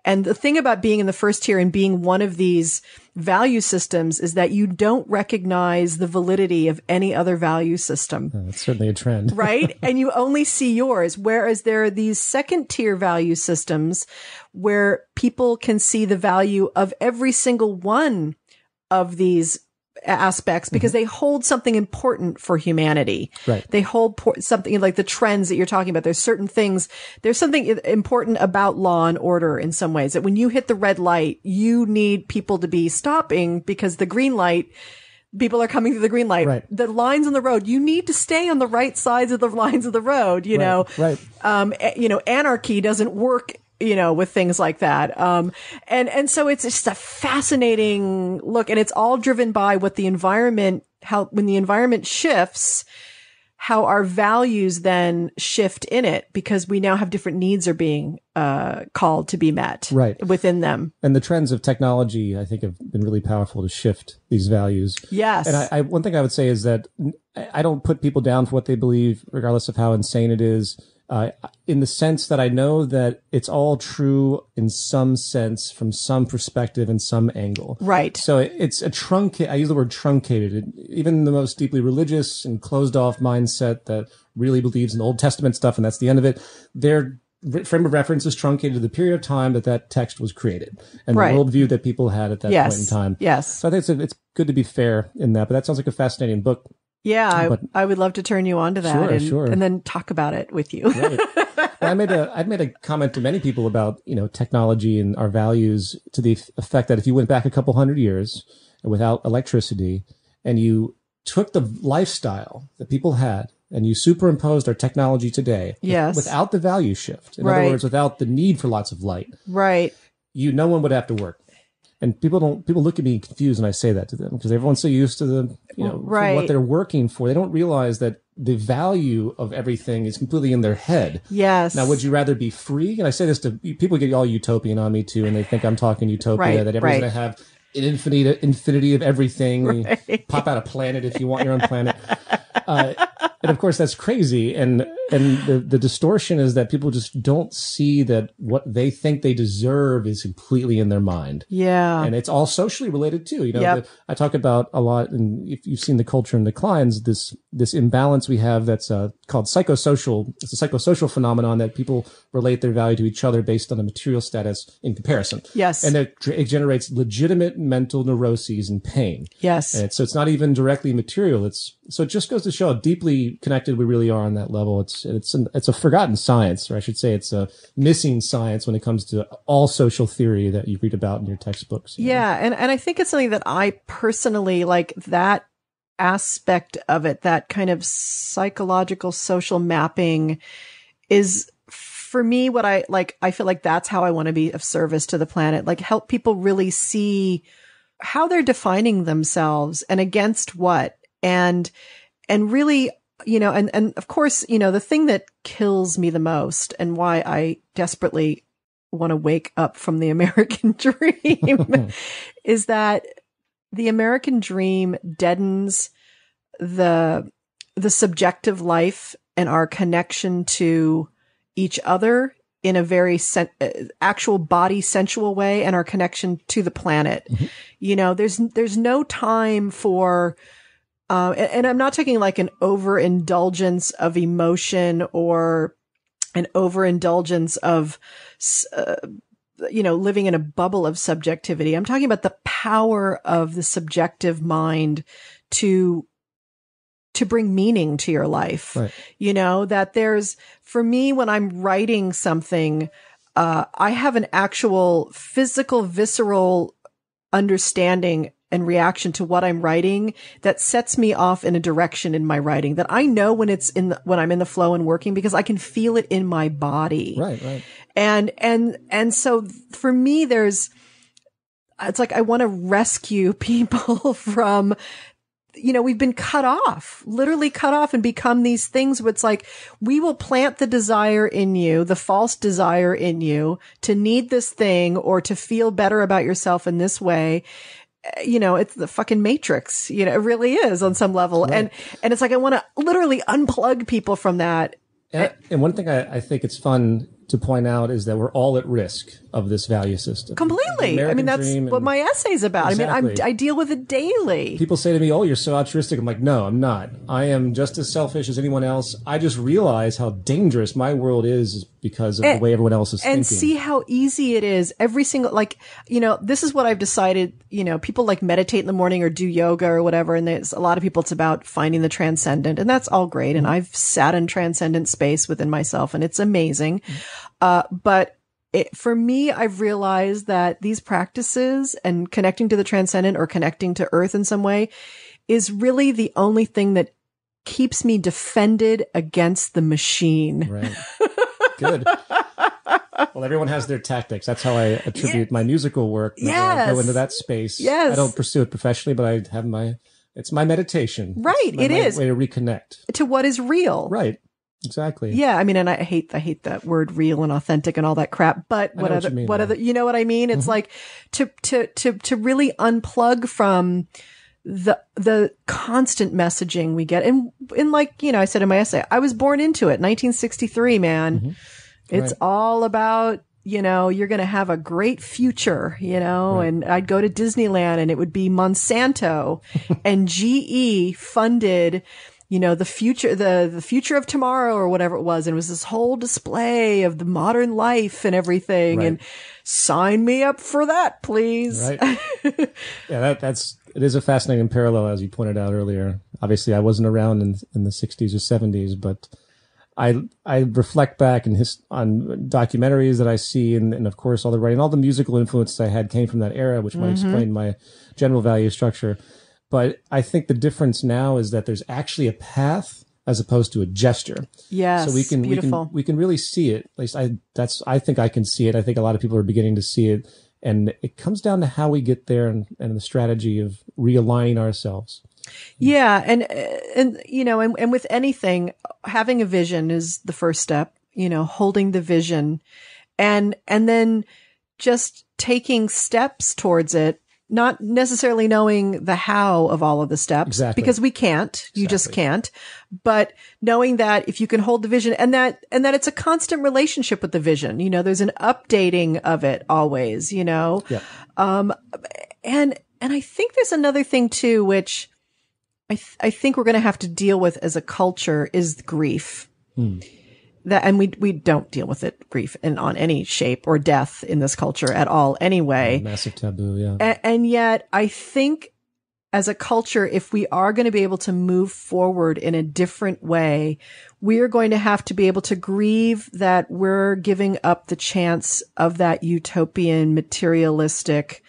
And the thing about being in the first tier and being one of these value systems is that you don't recognize the validity of any other value system. That's certainly a trend. Right? And you only see yours. Whereas there are these second tier value systems where people can see the value of every single one of these aspects because they hold something important for humanity. Right. They hold something like the trends that you're talking about. There's something important about law and order in some ways, that when you hit the red light, you need people to be stopping because the green light, people are coming through the green light. Right. The lines on the road, you need to stay on the right sides of the lines of the road, know. Right. Anarchy doesn't work with things like that. And so it's just a fascinating look, and it's all driven by what the environment, when the environment shifts, how our values then shift in it, because we now have different needs are being called to be met within them. And the trends of technology, I think, have been really powerful to shift these values. Yes. And one thing I would say is that I don't put people down for what they believe, regardless of how insane it is. In the sense that I know that it's all true in some sense, from some perspective and some angle. Right. So it's a I use the word truncated. Even the most deeply religious and closed off mindset that really believes in Old Testament stuff, and that's the end of it, their frame of reference is truncated to the period of time that text was created and the worldview that people had at that point in time. Yes. So I think it's good to be fair in that, but that sounds like a fascinating book. Yeah, I would love to turn you on to that and then talk about it with you. Right. Well, I've made a comment to many people about, technology and our values, to the effect that if you went back a couple hundred years without electricity and you took the lifestyle that people had and you superimposed our technology today without the value shift, in other words, without the need for lots of light, no one would have to work. And people look at me confused when I say that to them, because everyone's so used to what they're working for. They don't realize that the value of everything is completely in their head. Yes. Now, would you rather be free? And I say this to people, get all utopian on me too, and they think I'm talking utopia, that everyone's going to have an infinity of everything. Pop out a planet if you want your own planet. And of course, that's crazy. And the distortion is that people just don't see that what they think they deserve is completely in their mind. Yeah. And it's all socially related too. I talk about a lot, and if you've seen The Culture in Declines, this imbalance we have that's called psychosocial. It's a psychosocial phenomenon that people relate their value to each other based on a material status in comparison. Yes. And it generates legitimate mental neuroses and pain. Yes. And so it's not even directly material. So it just goes to show how deeply connected we really are on that level. It's a forgotten science, or I should say it's a missing science when it comes to all social theory that you read about in your textbooks. And I think it's something that I personally like, that aspect of it, that kind of psychological social mapping is, for me, what I like. I feel like that's how I want to be of service to the planet, like help people really see how they're defining themselves and against what, and really, and of course, the thing that kills me the most and why I desperately want to wake up from the American dream is that the American dream deadens the subjective life and our connection to each other in a very actual body sensual way, and our connection to the planet. There's no time for, and I'm not taking like an overindulgence of emotion or an overindulgence of, living in a bubble of subjectivity. I'm talking about the power of the subjective mind to bring meaning to your life. Right. That there's, for me, when I'm writing something, I have an actual physical, visceral understanding and reaction to what I'm writing that sets me off in a direction in my writing that I know when when I'm in the flow and working, because I can feel it in my body. Right. And so for me, it's like, I want to rescue people from, we've been literally cut off and become these things where it's like, we will plant the desire in you, the false desire in you to need this thing or to feel better about yourself in this way. It's the fucking Matrix, it really is on some level. Right. And it's like, I want to literally unplug people from that. And one thing I think it's fun to point out is that we're all at risk of this value system. Completely. I mean, that's what my essay's about. Exactly. I mean, I deal with it daily. People say to me, "Oh, you're so altruistic." I'm like, "No, I'm not. I am just as selfish as anyone else. I just realize how dangerous my world is because of the way everyone else is thinking." And see how easy it is. Every single, this is what I've decided, people like meditate in the morning or do yoga or whatever. And there's a lot of people, it's about finding the transcendent, and that's all great. And I've sat in transcendent space within myself, and it's amazing. But for me, I've realized that these practices and connecting to the transcendent or connecting to earth in some way is really the only thing that keeps me defended against the machine. Right. Good. Well, everyone has their tactics. That's how I attribute my musical work. Whenever I go into that space. Yes. I don't pursue it professionally, but I have it's my meditation. Right. It's my way to reconnect to what is real. Right. Exactly. Yeah. I mean, and I hate that word real and authentic and all that crap, but what other, you know what I mean? It's like to really unplug from the constant messaging we get. And like, I said in my essay, I was born into it. 1963, man. Mm-hmm. It's all about, you're going to have a great future, and I'd go to Disneyland and it would be Monsanto and GE funded, the future of tomorrow or whatever it was. And it was this whole display of the modern life and everything. And sign me up for that, please. Right. Yeah, it is a fascinating parallel, as you pointed out earlier. Obviously, I wasn't around in the 60s or 70s, but I reflect back on documentaries that I see, and of course all the writing, all the musical influences I had came from that era, which might explain my general value structure. But I think the difference now is that there's actually a path as opposed to a gesture. Yes, so we can really see it. At least I think I can see it. I think a lot of people are beginning to see it, and it comes down to how we get there and the strategy of realigning ourselves. Yeah. And with anything, having a vision is the first step, holding the vision and then just taking steps towards it, not necessarily knowing the how of all of the steps because we can't, you just can't, but knowing that if you can hold the vision and that it's a constant relationship with the vision, there's an updating of it always, and I think there's another thing too, which I think we're going to have to deal with as a culture is grief. And we don't deal with grief on any shape or death in this culture at all anyway. Massive taboo, yeah. And yet I think as a culture, if we are going to be able to move forward in a different way, we are going to have to be able to grieve that we're giving up the chance of that utopian, materialistic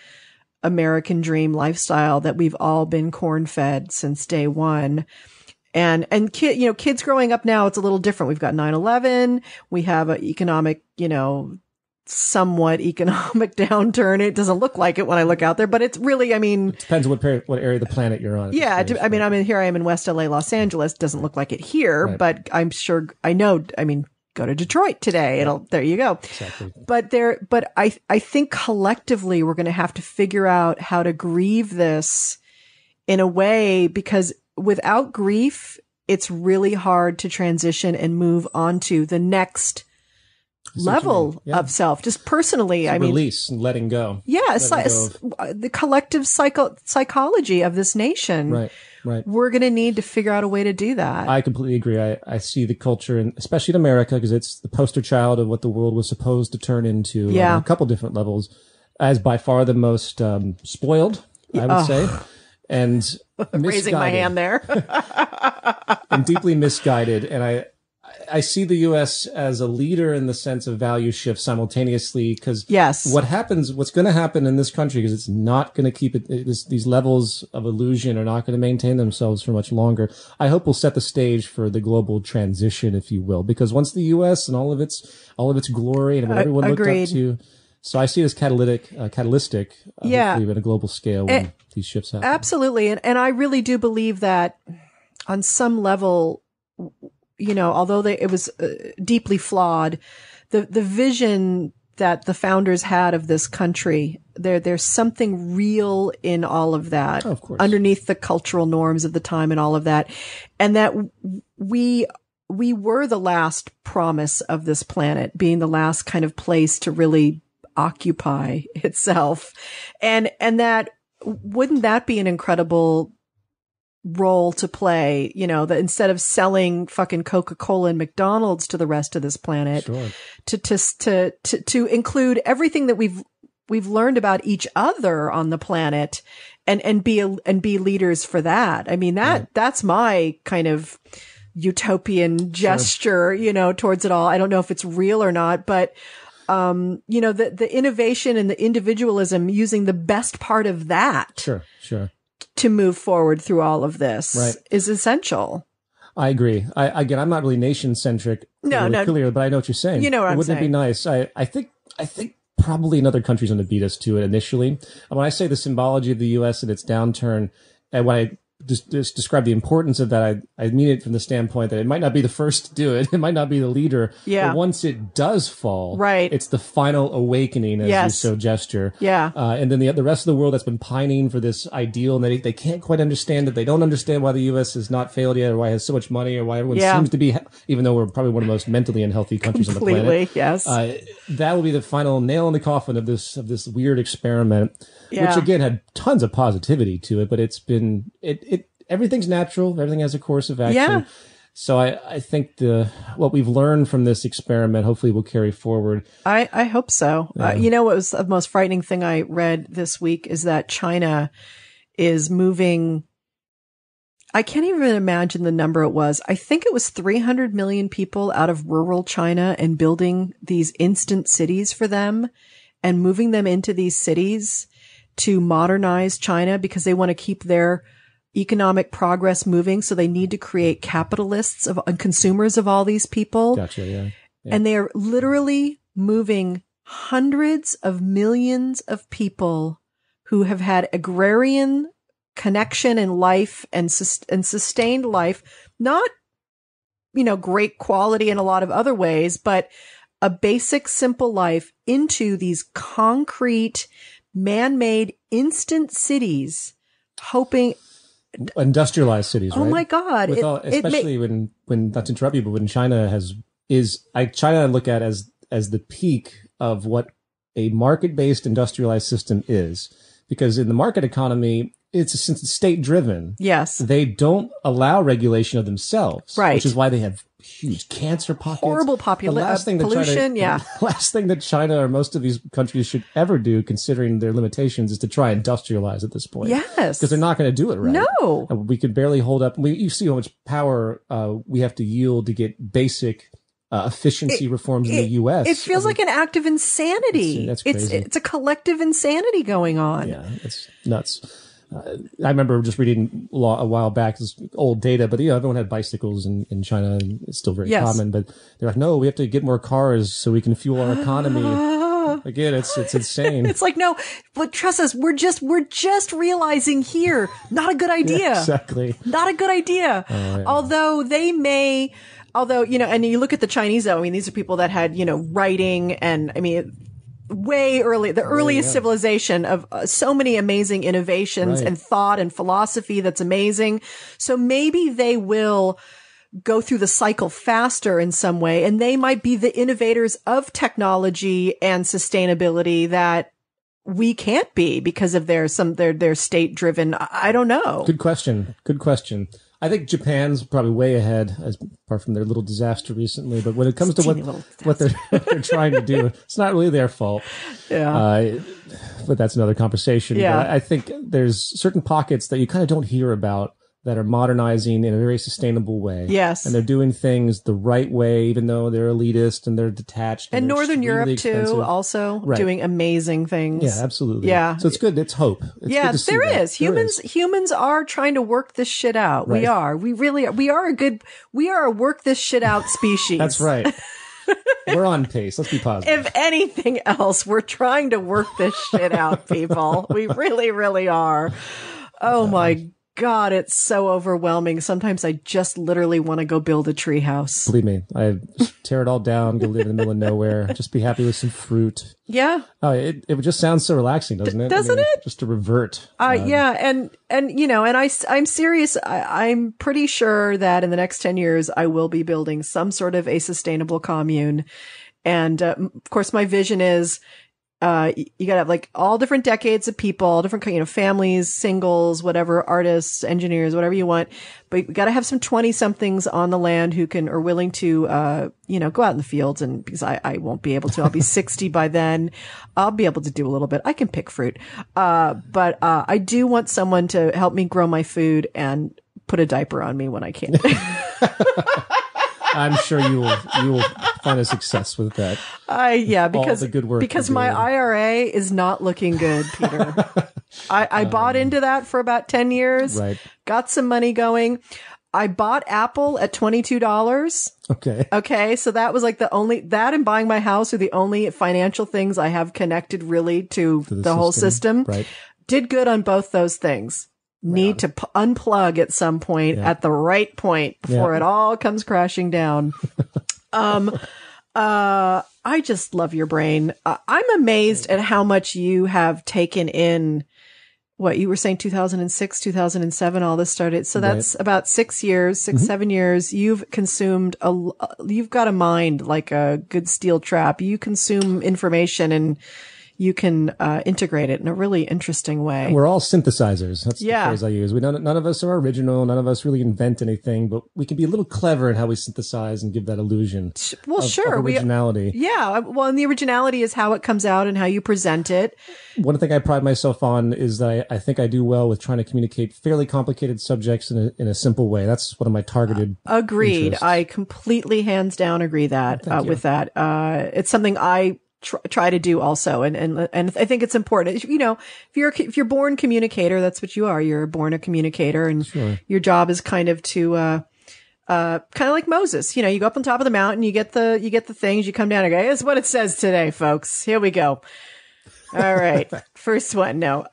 American dream lifestyle that we've all been corn-fed since day one. And kids growing up now, it's a little different. We've got 9/11. We have an economic, somewhat economic downturn. It doesn't look like it when I look out there, but it's really, it depends on what area of the planet you're on. Yeah. Here I am in West LA, Los Angeles. Doesn't look like it here, but I'm sure go to Detroit today. There you go. Exactly. But I think collectively we're going to have to figure out how to grieve this in a way, because without grief, it's really hard to transition and move on to the next level of self. Just personally, release and letting go. Yeah. The collective psychology of this nation. Right. We're going to need to figure out a way to do that. I completely agree. I see the culture, and especially in America, because it's the poster child of what the world was supposed to turn into on a couple different levels, as by far the most spoiled, I would say, and raising my hand there, and deeply misguided. And I see the U.S. as a leader in the sense of value shift simultaneously, because what's going to happen in this country, because it's not going to keep these levels of illusion are not going to maintain themselves for much longer. I hope we'll set the stage for the global transition, if you will, because once the U.S. and all of its glory and what everyone looked up to. So I see it as catalytic, hopefully at a global scale when these shifts happen. Absolutely. And I really do believe that on some level, although it was deeply flawed, the vision that the founders had of this country, there's something real in all of that, of course, underneath the cultural norms of the time and all of that. And that we were the last promise of this planet, being the last kind of place to really occupy itself. And that, wouldn't that be an incredible role to play, that instead of selling fucking Coca-Cola and McDonald's to the rest of this planet, to include everything that we've learned about each other on the planet and be leaders for that. That's my kind of utopian gesture, towards it all. I don't know if it's real or not, but the innovation and the individualism, using the best part of that. Sure. To move forward through all of this is essential. I agree. I'm not really nation centric clear, but I know what you're saying. You know what I'm Wouldn't saying. it be nice? I think probably another country's going to beat us to it initially. And when I say the symbology of the U.S. and its downturn, and when I just describe the importance of that, I mean it from the standpoint that it might not be the first to do it. It might not be the leader. Yeah. But once it does fall, right, it's the final awakening, as you so gesture. Yeah. And then the rest of the world that's been pining for this ideal, and they can't quite understand it. They don't understand why the U.S. has not failed yet, or why it has so much money, or why everyone seems to be, even though we're probably one of the most mentally unhealthy countries on the planet. Yes. That will be the final nail in the coffin of this weird experiment, which again had tons of positivity to it, but it's been everything's natural. Everything has a course of action. Yeah. So I think what we've learned from this experiment hopefully will carry forward. I hope so. Yeah. You know what was the most frightening thing I read this week is that China is moving. I can't even imagine the number it was. I think it was 300 million people out of rural China and building these instant cities for them and moving them into these cities to modernize China because they want to keep their economic progress moving. So they need to create capitalists and consumers of all these people. Gotcha. Yeah. And they are literally moving hundreds of millions of people who have had agrarian connection in life and sustained life, not, great quality in a lot of other ways, but a basic, simple life into these concrete, man-made instant cities, hoping industrialized cities, right? Oh my God. Especially when not to interrupt you, but when China China I look at as the peak of what a market-based industrialized system is. Because in the market economy, since it's state driven. Yes. They don't allow regulation of themselves. Right. Which is why they have huge cancer pockets. Horrible pollution. The last thing that China or most of these countries should ever do, considering their limitations, is to try and industrialize at this point. Yes. Because they're not going to do it right. No. And we can barely hold up. You see how much power we have to yield to get basic efficiency reforms in the U.S. It feels like an act of insanity. That's crazy. It's a collective insanity going on. Yeah, it's nuts. I remember just reading a while back, this old data, but everyone had bicycles in China, and it's still very common. But they're like, no, we have to get more cars so we can fuel our economy. Again, it's insane. It's like, no, but trust us, we're just realizing here, not a good idea. Yeah, exactly, not a good idea. Oh, yeah. Although, and you look at the Chinese, though, I mean, these are people that had, writing and, I mean, way early, the earliest civilization of so many amazing innovations and thought and philosophy that's amazing. So maybe they will go through the cycle faster in some way, and they might be the innovators of technology and sustainability that we can't be because of their state driven. I don't know. Good question. I think Japan's probably way ahead, apart from their little disaster recently. But when it comes to what they're trying to do, it's not really their fault. Yeah. But that's another conversation. Yeah. But I think there's certain pockets that you kind of don't hear about that are modernizing in a very sustainable way. Yes. And they're doing things the right way, even though they're elitist and they're detached. And Northern Europe, expensive. too, also doing amazing things. Yeah, absolutely. Yeah. So it's good. It's hope. It's good to see there that. is. Humans are trying to work this shit out. Right. We are. We really are. We are a work this shit out species. That's right. We're on pace. Let's be positive. If anything else, we're trying to work this shit out, people. We really, really are. Oh my God, it's so overwhelming. Sometimes I just literally want to go build a tree house. Believe me, I tear it all down, go live in the middle of nowhere, just be happy with some fruit. Yeah. Oh, it just sounds so relaxing, doesn't it? Doesn't it? Just to revert. Yeah. And I'm serious. I'm pretty sure that in the next 10 years, I will be building some sort of a sustainable commune. And, of course, my vision is, you gotta have like all different decades of people, all different, families, singles, whatever, artists, engineers, whatever you want. But we gotta have some 20 somethings on the land who are willing to, go out in the fields. And because I won't be able to, I'll be 60 by then. I'll be able to do a little bit. I can pick fruit. But I do want someone to help me grow my food and put a diaper on me when I can't. I'm sure you will find a success with that. Because all the good work because my IRA is not looking good, Peter. I bought into that for about 10 years. Right. Got some money going. I bought Apple at $22. Okay. Okay. So that was like that and buying my house are the only financial things I have connected really to the whole system. Right. Did good on both those things. Need to unplug at some point at the right point before it all comes crashing down. I just love your brain. I'm amazed at how much you have taken in. What you were saying, 2006, 2007, all this started. So that's about 6 years, 7 years. You've consumed you've got a mind like a good steel trap. You consume information and you can integrate it in a really interesting way. We're all synthesizers. That's the phrase I use. None of us are original. None of us really invent anything, but we can be a little clever in how we synthesize and give that illusion of originality. Well, and the originality is how it comes out and how you present it. One thing I pride myself on is that I think I do well with trying to communicate fairly complicated subjects in a simple way. That's one of my targeted Agreed. interests. I completely hands down agree with that. It's something I try to do also. And I think it's important. You know, if you're born communicator, that's what you are. You're born a communicator and your job is kind of to, kind of like Moses, you know, you go up on top of the mountain, you get the things, you come down and go, here's what it says today, folks. Here we go. All right. First one. No.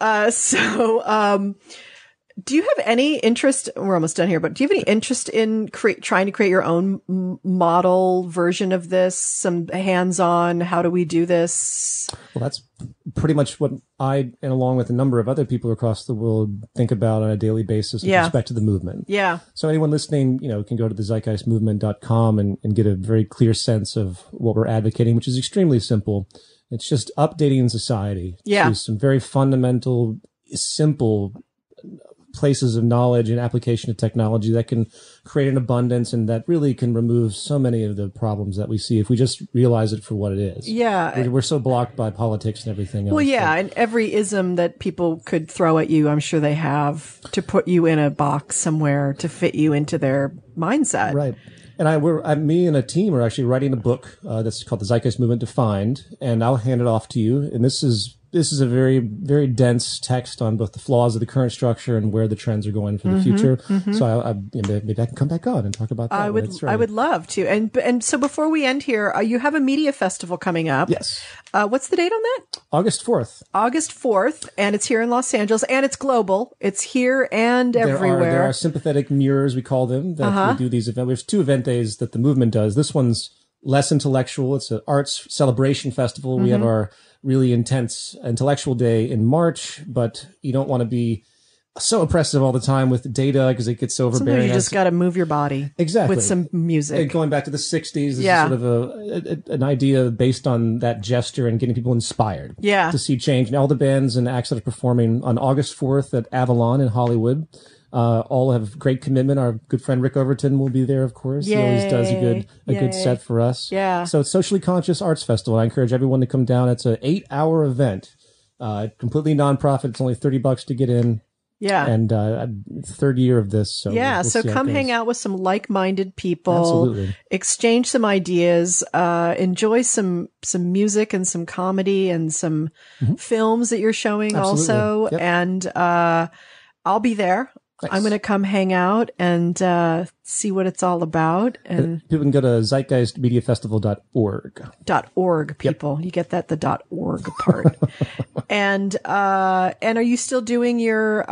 Do you have any interest, we're almost done here, but do you have any interest in trying to create your own model version of this? Some hands-on, how do we do this? Well, that's pretty much what I, and along with a number of other people across the world, think about on a daily basis with respect to the movement. Yeah. So anyone listening, you know, can go to the zeitgeistmovement.com and get a very clear sense of what we're advocating, which is extremely simple. It's just updating society to some very fundamental, simple places of knowledge and application of technology that can create an abundance and that really can remove so many of the problems that we see if we just realize it for what it is. Yeah. We're so blocked by politics and everything else. Well, yeah. And every ism that people could throw at you, I'm sure they have to put you in a box somewhere to fit you into their mindset. Right. And me and a team are actually writing a book that's called The Zeitgeist Movement Defined, and I'll hand it off to you. And this is a very, very dense text on both the flaws of the current structure and where the trends are going for the future. So maybe I can come back on and talk about that. I would love to. And so before we end here, you have a media festival coming up. Yes. What's the date on that? August 4th. August 4th. And it's here in Los Angeles and it's global. It's here and everywhere. There are sympathetic mirrors, we call them, that we do these events. There's 2 event days that the movement does. This one's less intellectual. It's an arts celebration festival. We have our really intense intellectual day in March, but you don't want to be so oppressive all the time with data because it gets overbearing. Sometimes you just got to move your body. Exactly. With some music. And going back to the 60s, this is sort of an idea based on that gesture and getting people inspired to see change. And all the bands and acts that are performing on August 4th at Avalon in Hollywood all have great commitment. Our good friend Rick Overton will be there, of course. He always does a good set for us. Yeah. So it's Socially Conscious Arts Festival. I encourage everyone to come down. It's an 8-hour event, completely nonprofit. It's only $30 to get in. Yeah. And 3rd year of this. So so come hang out with some like-minded people. Absolutely. Exchange some ideas, enjoy some music and some comedy and some films that you're showing also. Yep. And I'll be there. Nice. I'm going to come hang out and see what it's all about. And people can go to zeitgeistmediafestival.org. .org, people. Yep. You get that, the .org part. And are you still doing your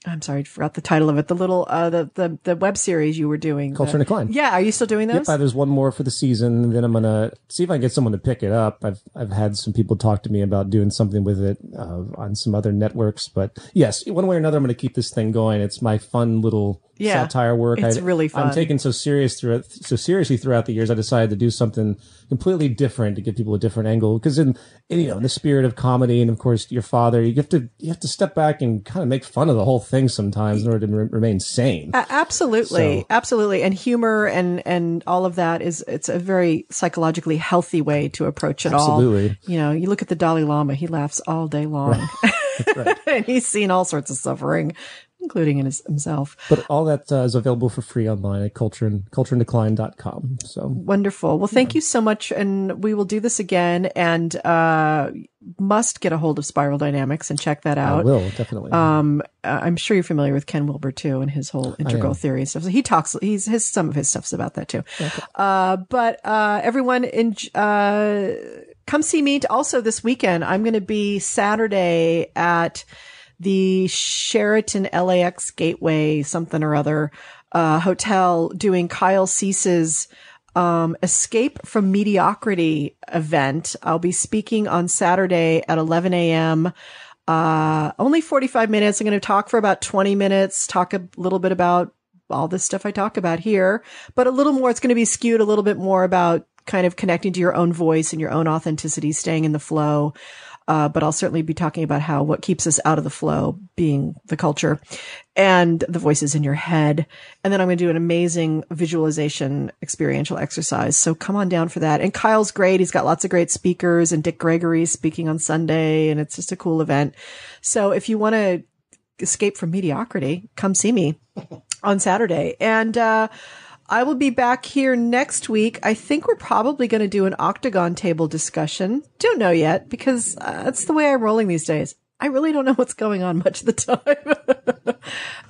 I'm sorry, I forgot the title of it. The little the web series you were doing. Culture and Decline. Yeah, are you still doing those? Yep, there's one more for the season, and then I'm gonna see if I can get someone to pick it up. I've had some people talk to me about doing something with it on some other networks, but yes, one way or another, I'm gonna keep this thing going. It's my fun little satire work. It's really fun. I'm taken so seriously throughout the years. I decided to do something completely different to give people a different angle. Because in the spirit of comedy, and of course your father, you have to step back and kind of make fun of the whole thing sometimes in order to remain sane. Absolutely, absolutely. And humor and all of that it's a very psychologically healthy way to approach it all. Absolutely. You look at the Dalai Lama; he laughs all day long. Right. That's right. And he's seen all sorts of suffering. including in himself. But all that is available for free online at cultureanddecline.com. So wonderful. Well, thank you so much. And we will do this again, and must get a hold of Spiral Dynamics and check that out. I will, definitely. I'm sure you're familiar with Ken Wilber too, and his whole integral theory and stuff. So he talks, some of his stuff's about that too. Okay. But everyone come see me also this weekend. I'm going to be Saturday at the Sheraton LAX Gateway, something or other, hotel, doing Kyle Cease's Escape from Mediocrity event. I'll be speaking on Saturday at 11 a.m. Only 45 minutes. I'm going to talk for about 20 minutes, talk a little bit about all this stuff I talk about here, but a little more, it's going to be skewed a little bit more about kind of connecting to your own voice and your own authenticity, staying in the flow. But I'll certainly be talking about what keeps us out of the flow being the culture and the voices in your head. And then I'm going to do an amazing visualization experiential exercise. So come on down for that. And Kyle's great. He's got lots of great speakers, and Dick Gregory's speaking on Sunday, and it's just a cool event. So if you want to escape from mediocrity, come see me on Saturday. And, I will be back here next week. I think we're probably going to do an octagon table discussion. Don't know yet, because that's the way I'm rolling these days. I really don't know what's going on much of the time.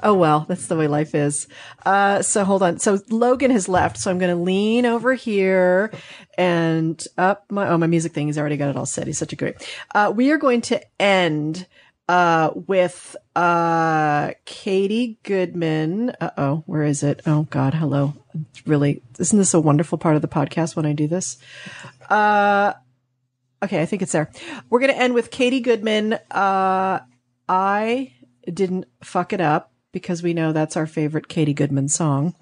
Oh, well, that's the way life is. So hold on. So Logan has left. So I'm going to lean over here and up my music thing. He's already got it all set. He's such a great, we are going to end with Katie Goodman. Where is it? Oh God, hello. Really, isn't this a wonderful part of the podcast when I do this? Okay, I think it's there. We're going to end with Katie Goodman. I didn't fuck it up, because we know that's our favorite Katie Goodman song.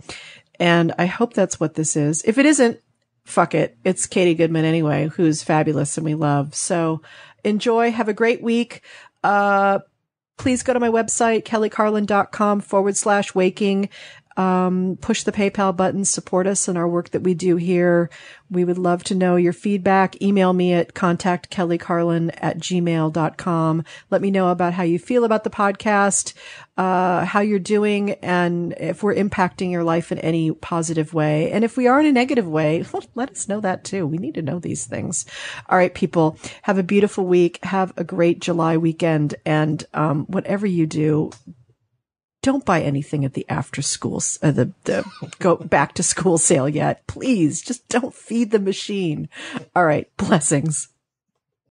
And I hope that's what this is. If it isn't, fuck it. It's Katie Goodman anyway, who's fabulous and we love. So enjoy. Have a great week. Please go to my website, kellycarlin.com/waking. Push the PayPal button, support us in our work that we do here. We would love to know your feedback. Email me at contactkellycarlin@gmail.com. Let me know about how you feel about the podcast, how you're doing, and if we're impacting your life in any positive way. And if we are in a negative way, let us know that too. We need to know these things. All right, people, have a beautiful week. Have a great July weekend. And whatever you do, don't buy anything at the after school, the go back to school sale yet. Please, just don't feed the machine. All right. Blessings.